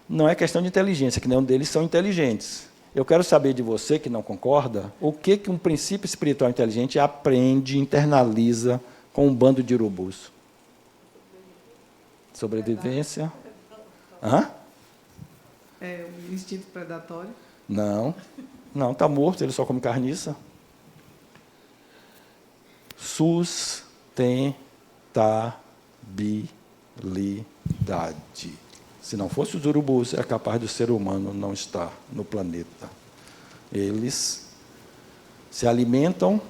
Não é questão de inteligência, que nenhum deles são inteligentes. Eu quero saber de você, que não concorda, o que um princípio espiritual inteligente aprende, internaliza com um bando de urubus. Sobrevivência. Hã? É um instinto predatório? Não, está morto, ele só come carniça. Sustentabilidade. Se não fosse os urubus, é capaz do ser humano não estar no planeta. Eles se alimentam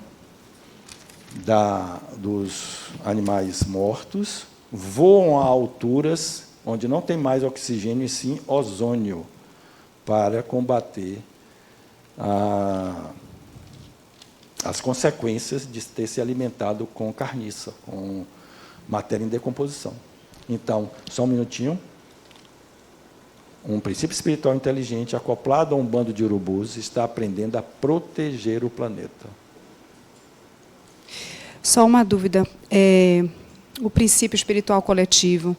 dos animais mortos, voam a alturas onde não tem mais oxigênio e sim ozônio, para combater as consequências de ter se alimentado com carniça, com matéria em decomposição. Então, só um minutinho. Um princípio espiritual inteligente, acoplado a um bando de urubus, está aprendendo a proteger o planeta. Só uma dúvida. O princípio espiritual coletivo,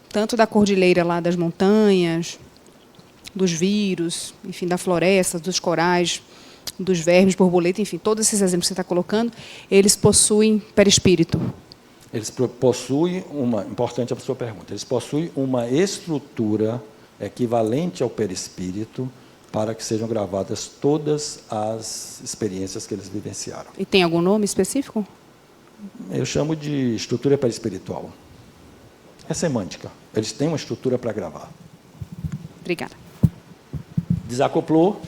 tanto da cordilheira lá das montanhas, dos vírus, enfim, da floresta, dos corais, dos vermes, borboleta, enfim, todos esses exemplos que você está colocando, eles possuem perispírito? Eles possuem importante a sua pergunta, eles possuem uma estrutura equivalente ao perispírito para que sejam gravadas todas as experiências que eles vivenciaram. E tem algum nome específico? Eu chamo de estrutura perispiritual. É semântica. Eles têm uma estrutura para gravar. Obrigada. Desacoplou,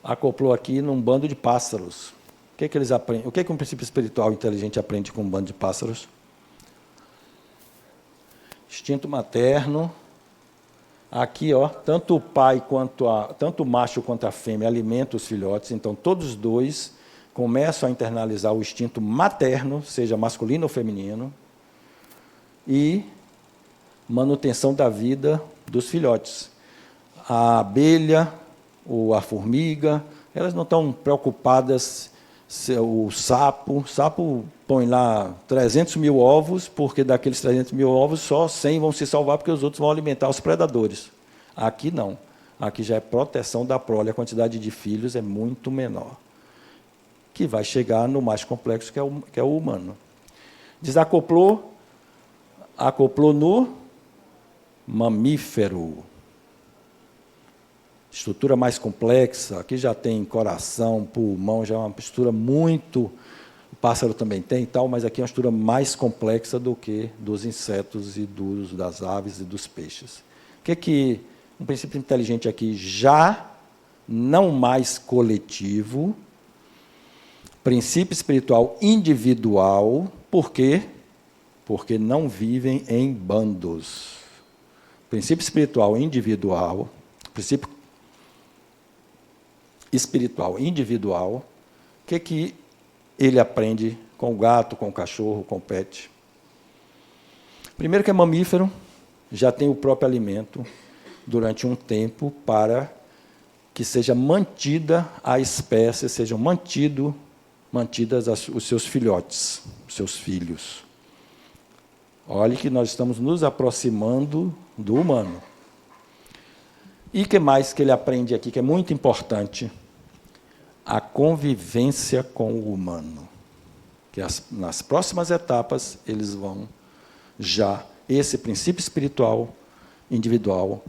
acoplou aqui num bando de pássaros. O que eles aprendem? O que um princípio espiritual inteligente aprende com um bando de pássaros? Instinto materno. Aqui, ó, tanto o pai tanto o macho quanto a fêmea alimentam os filhotes, então todos os dois começam a internalizar o instinto materno, seja masculino ou feminino, e manutenção da vida dos filhotes. A abelha ou a formiga, elas não estão preocupadas. O sapo põe lá 300 mil ovos, porque daqueles 300 mil ovos, só 100 vão se salvar, porque os outros vão alimentar os predadores. Aqui não. Aqui já é proteção da prole, a quantidade de filhos é muito menor, que vai chegar no mais complexo, que é o humano. Desacoplou, acoplou no mamífero. Estrutura mais complexa, aqui já tem coração, pulmão, já é uma estrutura muito... O pássaro também tem e tal, mas aqui é uma estrutura mais complexa do que dos insetos e das aves e dos peixes. O que um princípio inteligente aqui já não mais coletivo, princípio espiritual individual, por quê? Porque não vivem em bandos. Princípio espiritual individual, princípio espiritual individual, o que ele aprende com o gato, com o cachorro, com o pet? Primeiro que é mamífero, já tem o próprio alimento durante um tempo para que seja mantida a espécie, sejam mantidas os seus filhotes, os seus filhos. Olhe que nós estamos nos aproximando do humano. E o que mais que ele aprende aqui, que é muito importante? A convivência com o humano. Que nas próximas etapas, eles vão esse princípio espiritual individual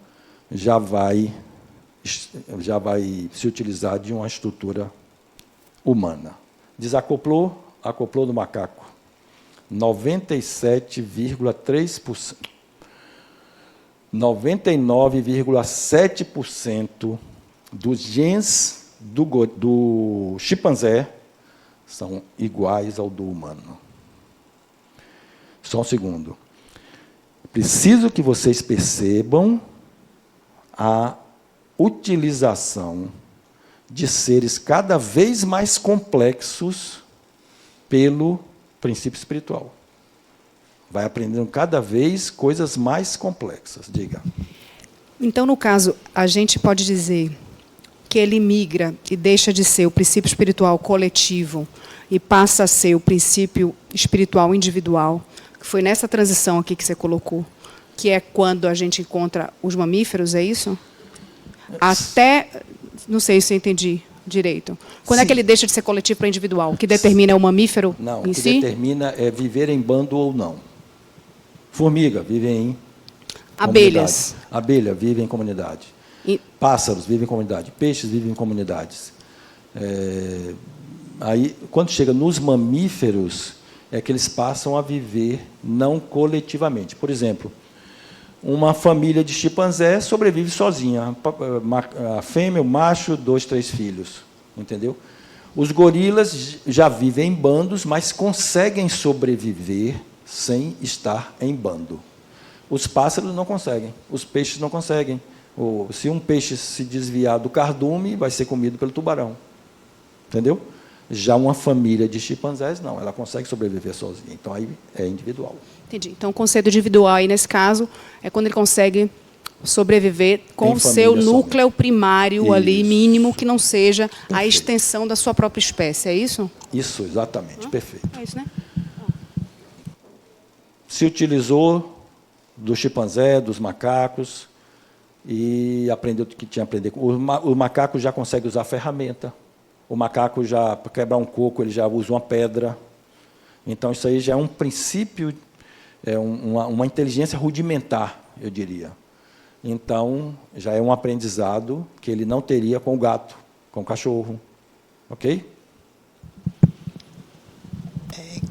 já vai se utilizar de uma estrutura humana. Desacoplou, acoplou no macaco. 97,3%. 99,7% dos genes do chimpanzé são iguais ao do humano. Só um segundo. Preciso que vocês percebam a utilização de seres cada vez mais complexos pelo princípio espiritual. Vai aprendendo cada vez coisas mais complexas. Diga. Então, no caso, a gente pode dizer que ele migra e deixa de ser o princípio espiritual coletivo e passa a ser o princípio espiritual individual, que foi nessa transição aqui que você colocou, que é quando a gente encontra os mamíferos, é isso? Até, não sei se eu entendi direito. Quando é que ele deixa de ser coletivo para individual? O que determina é o mamífero não, em si? si? O que determina é viver em bando ou não. Formiga vive em abelhas. Comunidade. Abelha vive em comunidade. Pássaros vivem em comunidade. Peixes vivem em comunidades. Aí, quando chega nos mamíferos, é que eles passam a viver não coletivamente. Por exemplo, uma família de chimpanzé sobrevive sozinha. A fêmea, o macho, 2, 3 filhos. Entendeu? Os gorilas já vivem em bandos, mas conseguem sobreviver sem estar em bando. Os pássaros não conseguem, os peixes não conseguem. Se um peixe se desviar do cardume, vai ser comido pelo tubarão. Entendeu? Já uma família de chimpanzés, não, ela consegue sobreviver sozinha. Então, aí é individual. Entendi. Então, o conceito individual, aí, nesse caso, é quando ele consegue sobreviver com o seu núcleo primário ali, mínimo, que não seja a extensão da sua própria espécie. É isso? Isso, exatamente. Perfeito. É isso, né? Se utilizou do chimpanzé, dos macacos, e aprendeu o que tinha que aprender. O macaco já consegue usar ferramenta. O macaco, já para quebrar um coco, ele já usa uma pedra. Então, isso aí já é um princípio, uma inteligência rudimentar, eu diria. Então, já é um aprendizado que ele não teria com o gato, com o cachorro. Ok?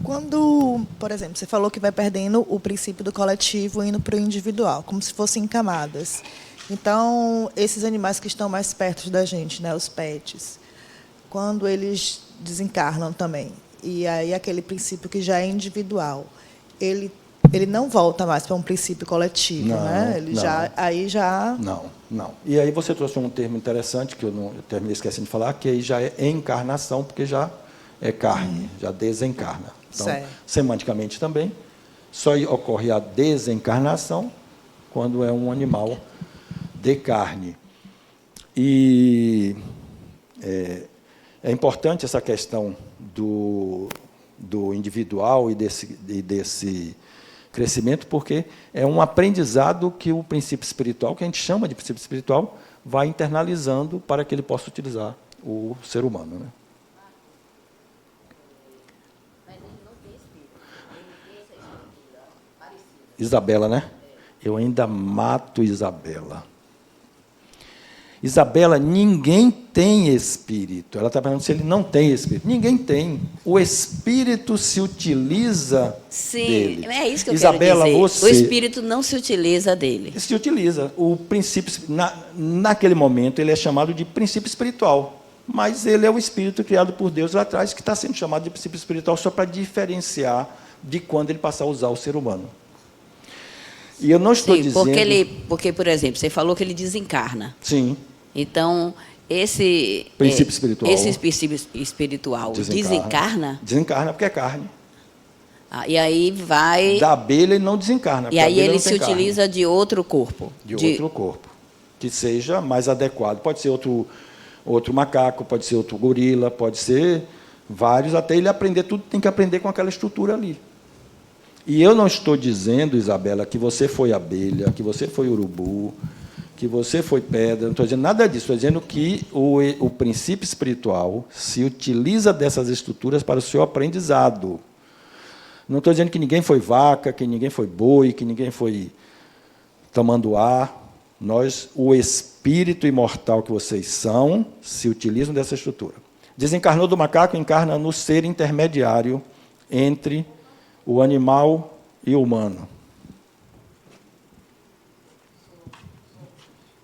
Quando, por exemplo, você falou que vai perdendo o princípio do coletivo indo para o individual, como se fossem em camadas. Então, esses animais que estão mais perto da gente, né, os pets, quando eles desencarnam também, e aí aquele princípio que já é individual, ele não volta mais para um princípio coletivo, não, né? Ele não. já... Não. E aí você trouxe um termo interessante, que eu terminei esquecendo de falar, que aí já é encarnação, porque já é carne, já desencarna. Então, certo. Semanticamente também, só ocorre a desencarnação quando é um animal de carne. E é importante essa questão do individual e desse crescimento, porque é um aprendizado que o princípio espiritual, que a gente chama de princípio espiritual, vai internalizando para que ele possa utilizar o ser humano, né? Isabela, né? Eu ainda mato Isabela. Isabela, ninguém tem espírito. Ela está perguntando se ele não tem espírito. Ninguém tem. O espírito se utiliza dele. Sim, é isso que eu Isabela, quero dizer. você, o espírito não se utiliza dele. Se utiliza. O princípio, naquele momento, ele é chamado de princípio espiritual. Mas ele é o espírito criado por Deus lá atrás, que está sendo chamado de princípio espiritual só para diferenciar de quando ele passar a usar o ser humano. E eu não estou dizendo... Porque, por exemplo, você falou que ele desencarna. Sim. Então, esse princípio espiritual, desencarna? Desencarna porque é carne. E aí vai... Da abelha ele não desencarna. E aí ele se utiliza de outro corpo. De outro corpo. Que seja mais adequado. Pode ser outro macaco, pode ser outro gorila, pode ser vários, até ele aprender tudo, tem que aprender com aquela estrutura ali. E eu não estou dizendo, Isabela, que você foi abelha, que você foi urubu, que você foi pedra, não estou dizendo nada disso, estou dizendo que o princípio espiritual se utiliza dessas estruturas para o seu aprendizado. Não estou dizendo que ninguém foi vaca, que ninguém foi boi, que ninguém foi tamanduá. O espírito imortal que vocês são, se utilizam dessa estrutura. Desencarnou do macaco, encarna no ser intermediário entre o animal e o humano.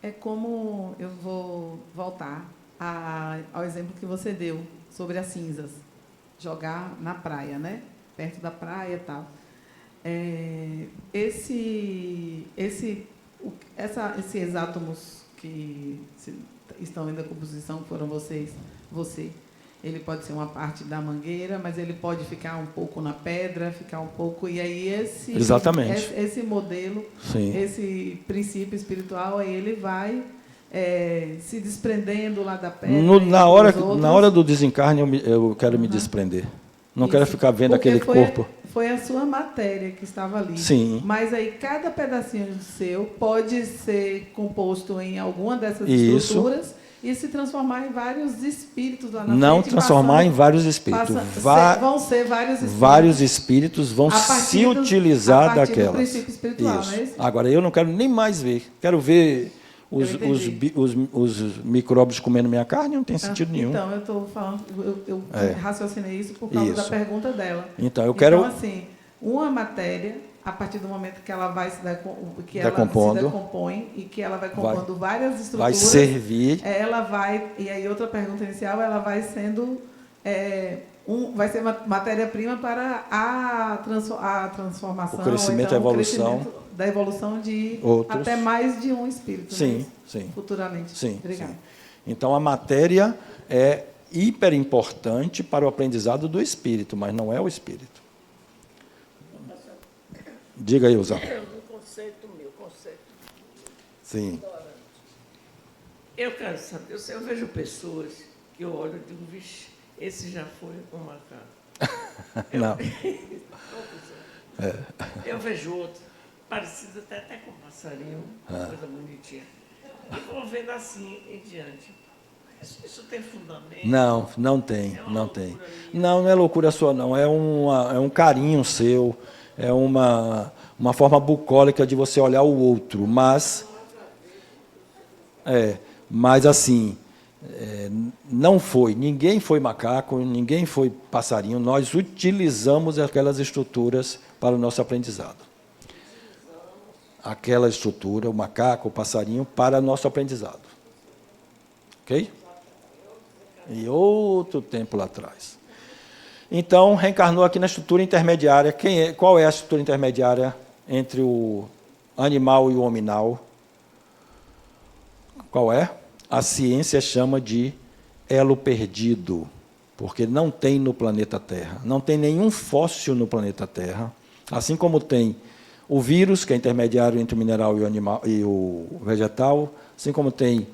É como eu vou voltar ao exemplo que você deu sobre as cinzas, jogar na praia, né? Perto da praia e tal. Esses átomos que estão em decomposição, que foram você, ele pode ser uma parte da mangueira, mas ele pode ficar um pouco na pedra, ficar um pouco... E aí exatamente. Esse modelo, sim, esse princípio espiritual, aí ele vai se desprendendo lá da pedra. Na hora do desencarne, eu quero me desprender. Não quero ficar vendo aquele corpo. Foi a sua matéria que estava ali. Sim. Mas aí cada pedacinho seu pode ser composto em alguma dessas estruturas e se transformar em vários espíritos lá na frente. Não transformar em vários espíritos. Vão ser vários espíritos. Vários espíriros vão se utilizar daquelas. Do princípio espiritual, isso. Não é isso? Agora, eu não quero nem mais ver. Quero ver os micróbios comendo minha carne, não tem sentido nenhum. Então, eu estou falando, eu raciocinei isso por causa da pergunta dela. Então, eu quero... Então, assim, uma matéria, a partir do momento que ela vai se decompõe e que ela vai compondo várias estruturas... Vai servir... Ela vai... E aí, outra pergunta inicial, ela vai sendo... vai ser matéria-prima para a transformação... O crescimento, a evolução... Da evolução de outros, até mais de um espírito, sim, né? Sim. Futuramente. Sim, obrigada. Sim. Então, a matéria é hiper importante para o aprendizado do espírito, mas não é o espírito. Diga aí, Usar. Um conceito meu. Sim. Eu quero saber, eu vejo pessoas que eu olho e digo, vixe, esse já foi um macaco. Não. Eu vejo outro, parecido até com um passarinho, uma coisa bonitinha. E vou vendo assim em diante. Isso tem fundamento? Não, não tem, não tem. Não é loucura sua, não. É um carinho seu, é uma forma bucólica de você olhar o outro. Mas assim, não foi. Ninguém foi macaco, ninguém foi passarinho. Nós utilizamos aquelas estruturas para o nosso aprendizado. Aquela estrutura, o macaco, o passarinho, para nosso aprendizado. Ok? E outro tempo lá atrás. Então, reencarnou aqui na estrutura intermediária. Qual é a estrutura intermediária entre o animal e o hominal? Qual é? A ciência chama de elo perdido, porque não tem no planeta Terra. Não tem nenhum fóssil no planeta Terra. Assim como tem o vírus, que é intermediário entre o mineral e o animal e o vegetal, assim como tem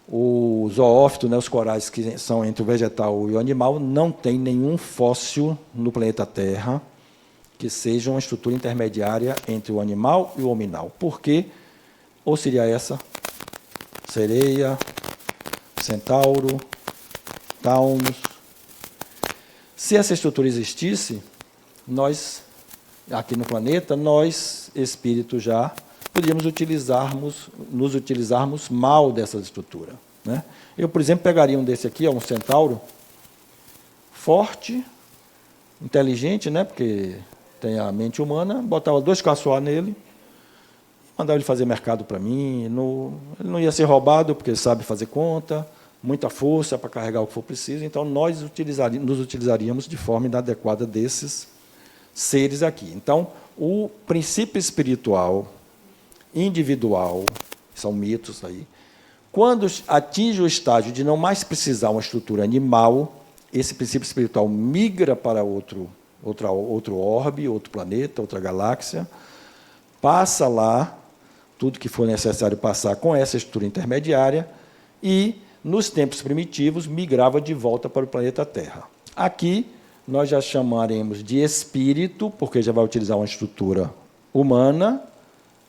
o zoófito, né, os corais que são entre o vegetal e o animal, não tem nenhum fóssil no planeta Terra que seja uma estrutura intermediária entre o animal e o hominal. Por quê? Ou seria essa? Sereia, centauro, taunos. Se essa estrutura existisse, nós, aqui no planeta, nós, espíritos já, podíamos nos utilizarmos mal dessa estrutura. Né? Eu, por exemplo, pegaria um desse aqui, um centauro, forte, inteligente, né? Porque tem a mente humana, botava 2 caçoar nele, mandava ele fazer mercado para mim, ele não ia ser roubado, porque ele sabe fazer conta, muita força para carregar o que for preciso, então nós nos utilizaríamos de forma inadequada desses seres aqui. Então, o princípio espiritual individual, são mitos aí, quando atinge o estágio de não mais precisar uma estrutura animal, esse princípio espiritual migra para outro orbe, outro planeta, outra galáxia, passa lá tudo que for necessário passar com essa estrutura intermediária e, nos tempos primitivos, migrava de volta para o planeta Terra. Aqui, nós já chamaremos de espírito, porque já vai utilizar uma estrutura humana,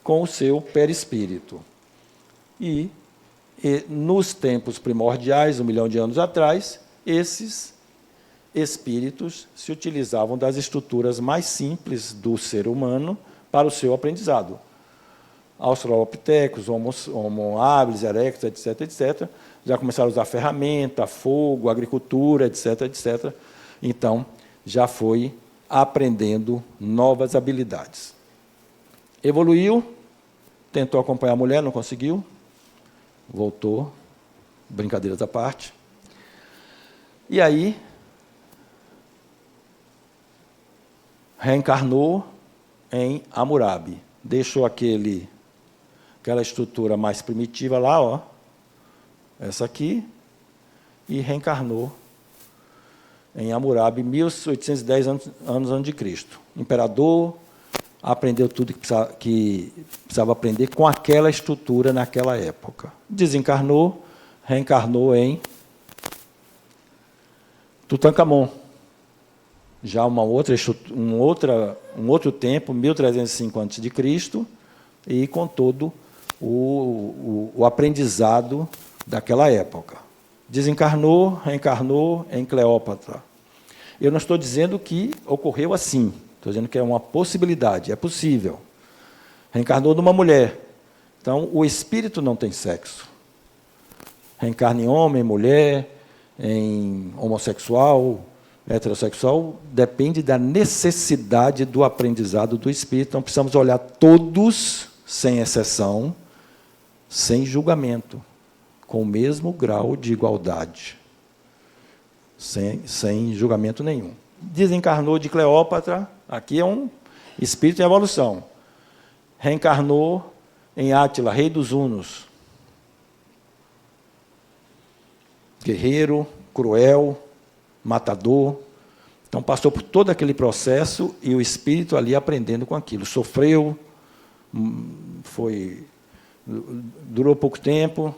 com o seu perispírito. E nos tempos primordiais, 1 milhão de anos atrás, esses espíritos se utilizavam das estruturas mais simples do ser humano para o seu aprendizado. Australopithecus, Homo habilis, erectus, etc., etc., já começaram a usar ferramenta, fogo, agricultura, etc., etc. Então, já foi aprendendo novas habilidades. Evoluiu, tentou acompanhar a mulher, não conseguiu, voltou, brincadeiras à parte. E aí, reencarnou em Hammurabi. Deixou aquela estrutura mais primitiva lá, ó, essa aqui, e reencarnou em Hammurabi, 1810 anos antes de Cristo. Imperador, aprendeu tudo que precisava aprender com aquela estrutura naquela época. Desencarnou, reencarnou em Tutankhamon. Já um outro tempo, 1305 a.C., e com todo o aprendizado daquela época. Desencarnou, reencarnou em Cleópatra. Eu não estou dizendo que ocorreu assim, estou dizendo que é uma possibilidade, é possível. Reencarnou numa mulher. Então, o espírito não tem sexo. Reencarna em homem, mulher, em homossexual, heterossexual, depende da necessidade do aprendizado do espírito. Então, precisamos olhar todos, sem exceção, sem julgamento, com o mesmo grau de igualdade, sem julgamento nenhum. Desencarnou de Cleópatra, aqui é um espírito em evolução. Reencarnou em Átila, rei dos Hunos. Guerreiro, cruel, matador. Então, passou por todo aquele processo e o espírito ali aprendendo com aquilo. Sofreu, foi durou pouco tempo,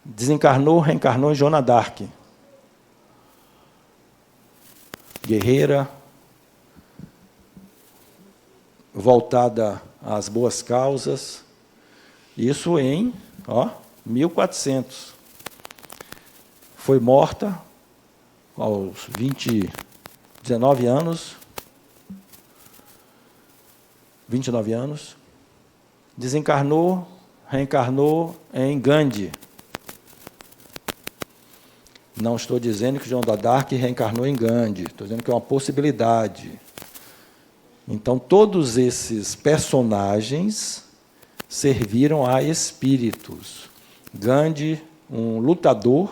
desencarnou, reencarnou em Joana d'Arc. Guerreira, voltada às boas causas, isso em 1400. Foi morta aos 29 anos, desencarnou, reencarnou em Gandhi. Não estou dizendo que Joana d'Arc reencarnou em Gandhi, estou dizendo que é uma possibilidade. Então, todos esses personagens serviram a espíritos. Gandhi, um lutador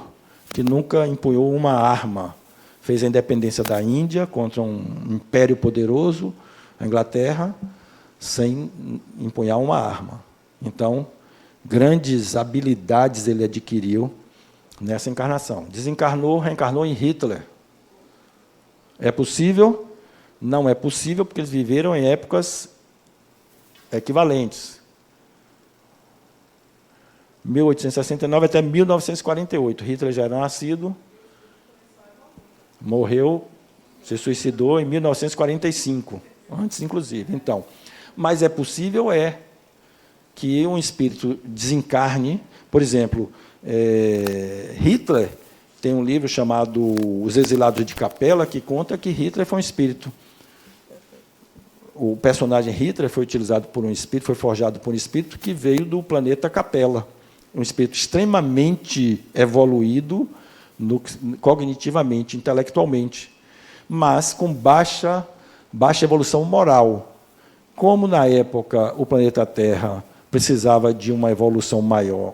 que nunca empunhou uma arma, fez a independência da Índia contra um império poderoso, a Inglaterra, sem empunhar uma arma. Então, grandes habilidades ele adquiriu nessa encarnação. Desencarnou, reencarnou em Hitler. É possível? Não é possível, porque eles viveram em épocas equivalentes. 1869 até 1948. Hitler já era nascido, morreu, se suicidou em 1945, antes, inclusive. Então, mas é possível que um espírito desencarne. Por exemplo, Hitler tem um livro chamado Os Exilados de Capela, que conta que Hitler foi um espírito. O personagem Hitler foi utilizado por um espírito, foi forjado por um espírito que veio do planeta Capela, um espírito extremamente evoluído cognitivamente, intelectualmente, mas com baixa evolução moral. Como, na época, o planeta Terra precisava de uma evolução maior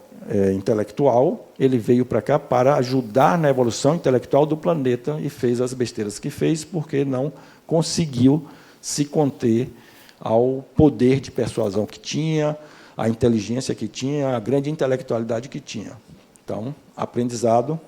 intelectual, ele veio para cá para ajudar na evolução intelectual do planeta e fez as besteiras que fez, porque não conseguiu se conter ao poder de persuasão que tinha, à inteligência que tinha, à grande intelectualidade que tinha. Então, aprendizado.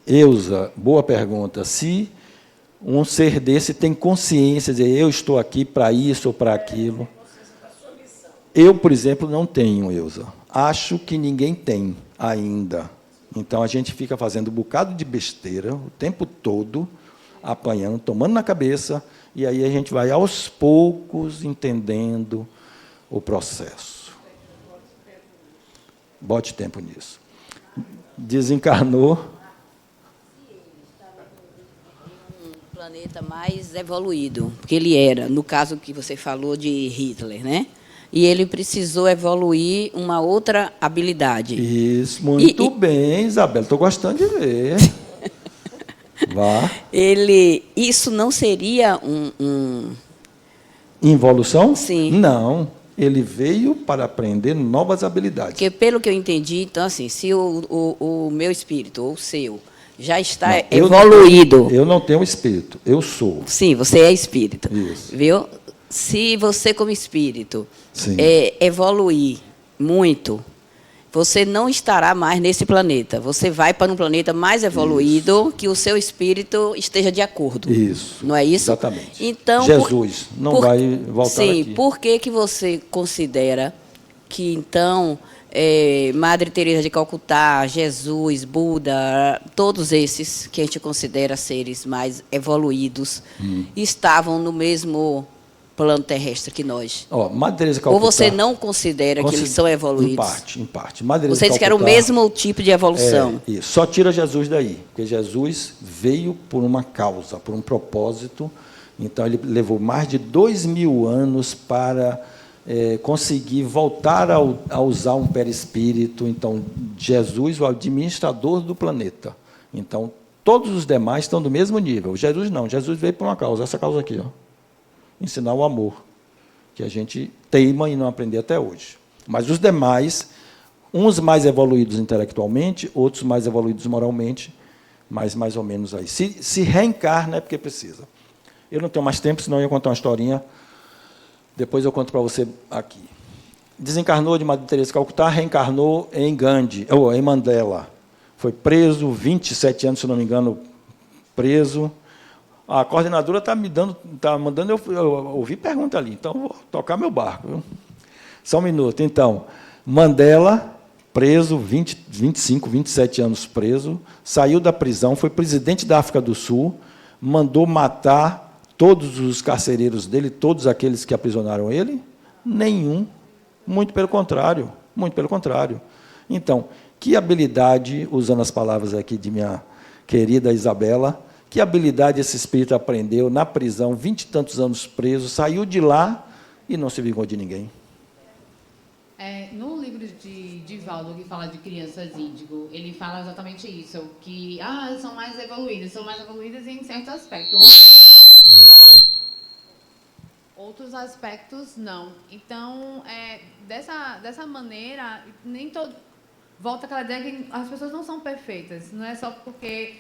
Eusa, boa pergunta. Se um ser desse tem consciência, dizer, eu estou aqui para isso ou para aquilo. Eu, por exemplo, não tenho, Eusa. Acho que ninguém tem ainda. Então, a gente fica fazendo um bocado de besteira o tempo todo, apanhando, tomando na cabeça, e aí a gente vai, aos poucos, entendendo o processo. Bote tempo nisso. Desencarnou. Um planeta mais evoluído, porque ele era, no caso que você falou de Hitler, né? E ele precisou evoluir uma outra habilidade. Isso, muito bem, Isabela. Estou gostando de ver. Vá. Isso não seria Involução? Sim. Não. Ele veio para aprender novas habilidades. Porque, pelo que eu entendi, então, assim, se o meu espírito, ou o seu, já está Não, evoluído... Eu não tenho espírito, eu sou. Sim, você é espírito. Isso. Viu? Se você, como espírito, Sim. Evoluir muito, você não estará mais nesse planeta. Você vai para um planeta mais evoluído, que o seu espírito esteja de acordo. Isso. Não é isso? Exatamente. Então, Jesus não vai voltar aqui. Sim, por que você considera que, então, Madre Teresa de Calcutá, Jesus, Buda, todos esses que a gente considera seres mais evoluídos, estavam no mesmo plano terrestre que nós? Madre Teresa de Calcutá, ou você não considera que eles são evoluídos? Em parte. Madre Teresa Você disse que era o mesmo tipo de evolução. Isso. Só tira Jesus daí, porque Jesus veio por uma causa, por um propósito. Então, ele levou mais de 2000 anos para conseguir voltar a usar um perispírito. Então, Jesus, o administrador do planeta. Então, todos os demais estão do mesmo nível. Jesus não. Jesus veio por uma causa, essa causa aqui, ensinar o amor, que a gente teima em não aprender até hoje. Mas os demais, uns mais evoluídos intelectualmente, outros mais evoluídos moralmente, mas mais ou menos aí. Se reencarna é porque precisa. Eu não tenho mais tempo, senão eu ia contar uma historinha. Depois eu conto para você aqui. Desencarnou de Madre Teresa de Calcutá, reencarnou em Gandhi, ou em Mandela. foi preso, 27 anos, se não me engano, preso. A coordenadora está mandando eu ouvir pergunta ali, então vou tocar meu barco. Viu? Só um minuto. Então, Mandela, preso, 25, 27 anos preso, saiu da prisão, foi presidente da África do Sul, mandou matar todos os carcereiros dele, todos aqueles que aprisionaram ele? Nenhum. Muito pelo contrário. Muito pelo contrário. Então, que habilidade, usando as palavras aqui de minha querida Isabela, que habilidade esse espírito aprendeu na prisão, 20 e tantos anos preso, saiu de lá e não se vingou de ninguém. No livro de Divaldo, que fala de crianças índigo, ele fala exatamente isso, que são mais evoluídas em certos aspectos. Outros aspectos, não. Então, dessa maneira, nem todo... Volta aquela ideia que as pessoas não são perfeitas. Não é só porque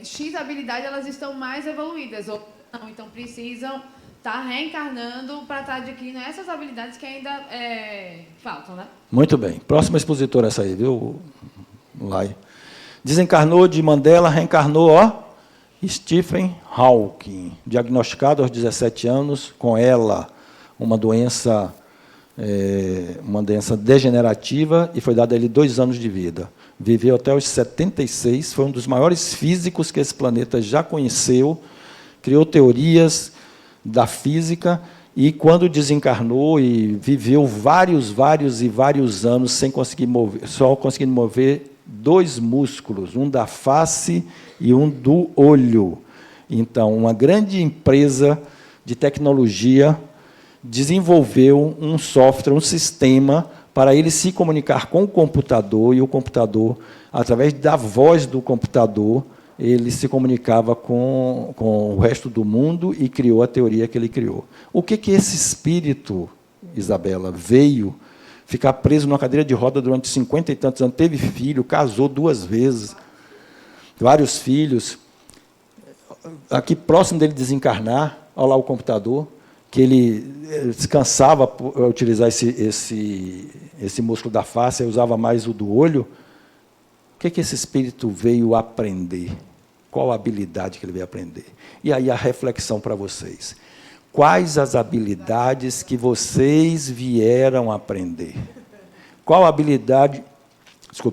X habilidade elas estão mais evoluídas, ou não. Então, precisam estar reencarnando para estar adquirindo essas habilidades que ainda faltam, né? Muito bem. Próxima expositora essa aí, viu, Lai? Desencarnou de Mandela, reencarnou, Stephen Hawking, diagnosticado aos 17 anos com ELA, uma doença degenerativa, e foi dado a ele 2 anos de vida. Viveu até os 76, foi um dos maiores físicos que esse planeta já conheceu, criou teorias da física, e quando desencarnou e viveu vários anos sem conseguir mover, só conseguindo mover 2 músculos, um da face e um do olho. Então, uma grande empresa de tecnologia desenvolveu um software, um sistema, para ele se comunicar com o computador, e o computador, através da voz do computador, ele se comunicava com o resto do mundo e criou a teoria que ele criou. O que esse espírito, Isabela, veio ficar preso numa cadeira de roda durante 50 e tantos anos, teve filho, casou 2 vezes, vários filhos. Aqui próximo dele desencarnar, olha lá o computador, que ele se cansava por utilizar esse músculo da face, usava mais o do olho. O que esse espírito veio aprender? Qual a habilidade que ele veio aprender? E aí a reflexão para vocês. Quais as habilidades que vocês vieram aprender? Qual a habilidade,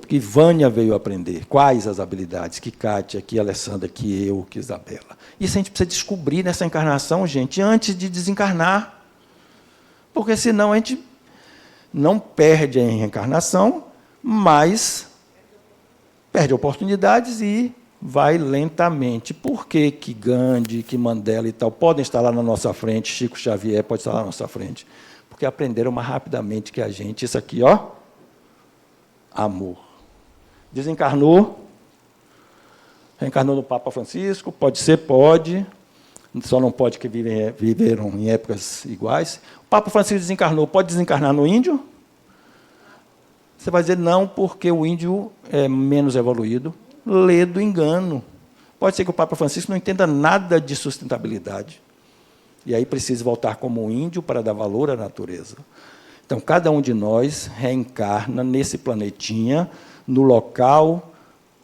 que Vânia veio aprender? Quais as habilidades que Kátia, que Alessandra, que eu, que Isabela? Isso a gente precisa descobrir nessa encarnação, gente, antes de desencarnar. Porque senão a gente não perde a reencarnação, mas perde oportunidades e vai lentamente. Por que Gandhi, que Mandela e tal podem estar lá na nossa frente, Chico Xavier pode estar lá na nossa frente? Porque aprenderam mais rapidamente que a gente. Isso aqui, amor. Desencarnou, reencarnou no Papa Francisco, pode ser, pode, só não pode que viveram em épocas iguais. O Papa Francisco desencarnou, pode desencarnar no índio? Você vai dizer não, porque o índio é menos evoluído. Lê do engano. Pode ser que o Papa Francisco não entenda nada de sustentabilidade. E aí precisa voltar como um índio para dar valor à natureza. Então, cada um de nós reencarna nesse planetinha, no local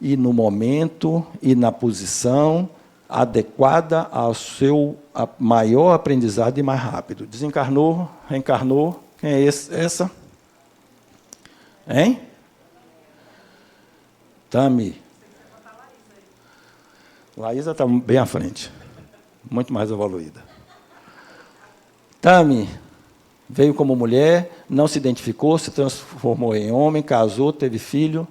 e no momento e na posição adequada ao seu maior aprendizado e mais rápido. Desencarnou, reencarnou. Quem é essa? Hein? Tami. Laísa está bem à frente. Muito mais evoluída. Tami veio como mulher, não se identificou, se transformou em homem, casou, teve filho.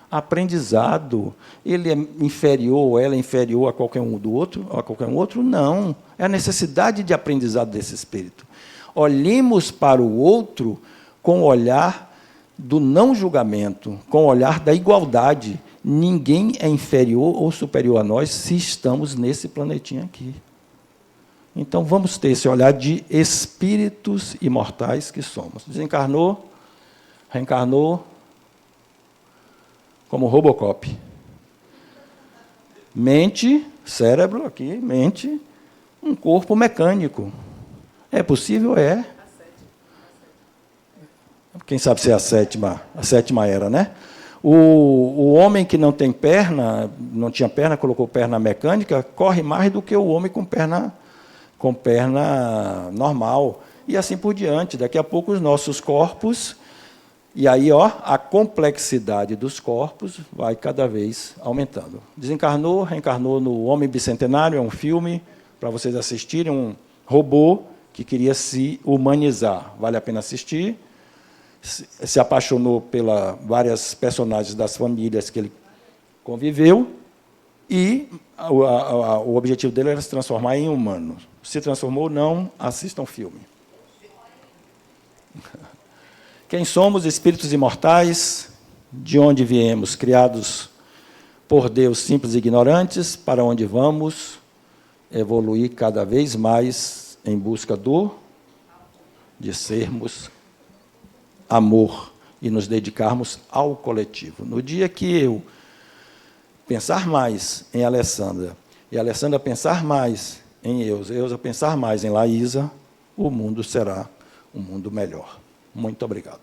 Aprendizado. Ele é inferior, ou ela é inferior a qualquer um do outro, a qualquer um outro? Não. É a necessidade de aprendizado desse espírito. Olhemos para o outro com o olhar do não julgamento, com o olhar da igualdade. Ninguém é inferior ou superior a nós se estamos nesse planetinha aqui. Então, vamos ter esse olhar de espíritos imortais que somos. Desencarnou, reencarnou, como Robocop. Mente, cérebro aqui, mente, um corpo mecânico. É possível? É. Quem sabe se é a sétima era, né? O homem que não tem perna, não tinha perna, colocou perna mecânica, corre mais do que o homem com perna normal. E assim por diante. Daqui a pouco os nossos corpos, e aí a complexidade dos corpos vai cada vez aumentando. Desencarnou, reencarnou no Homem Bicentenário, é um filme para vocês assistirem, um robô que queria se humanizar. Vale a pena assistir. Se apaixonou pelas várias personagens das famílias que ele conviveu, e o objetivo dele era se transformar em humano. Se transformou ou não, assistam o filme. Quem somos? Espíritos imortais, de onde viemos? Criados por Deus, simples e ignorantes. Para onde vamos? Evoluir cada vez mais em busca de sermos amor e nos dedicarmos ao coletivo. No dia que eu pensar mais em Alessandra, e a Alessandra pensar mais em Eusa pensar mais em Laísa, o mundo será um mundo melhor. Muito obrigado.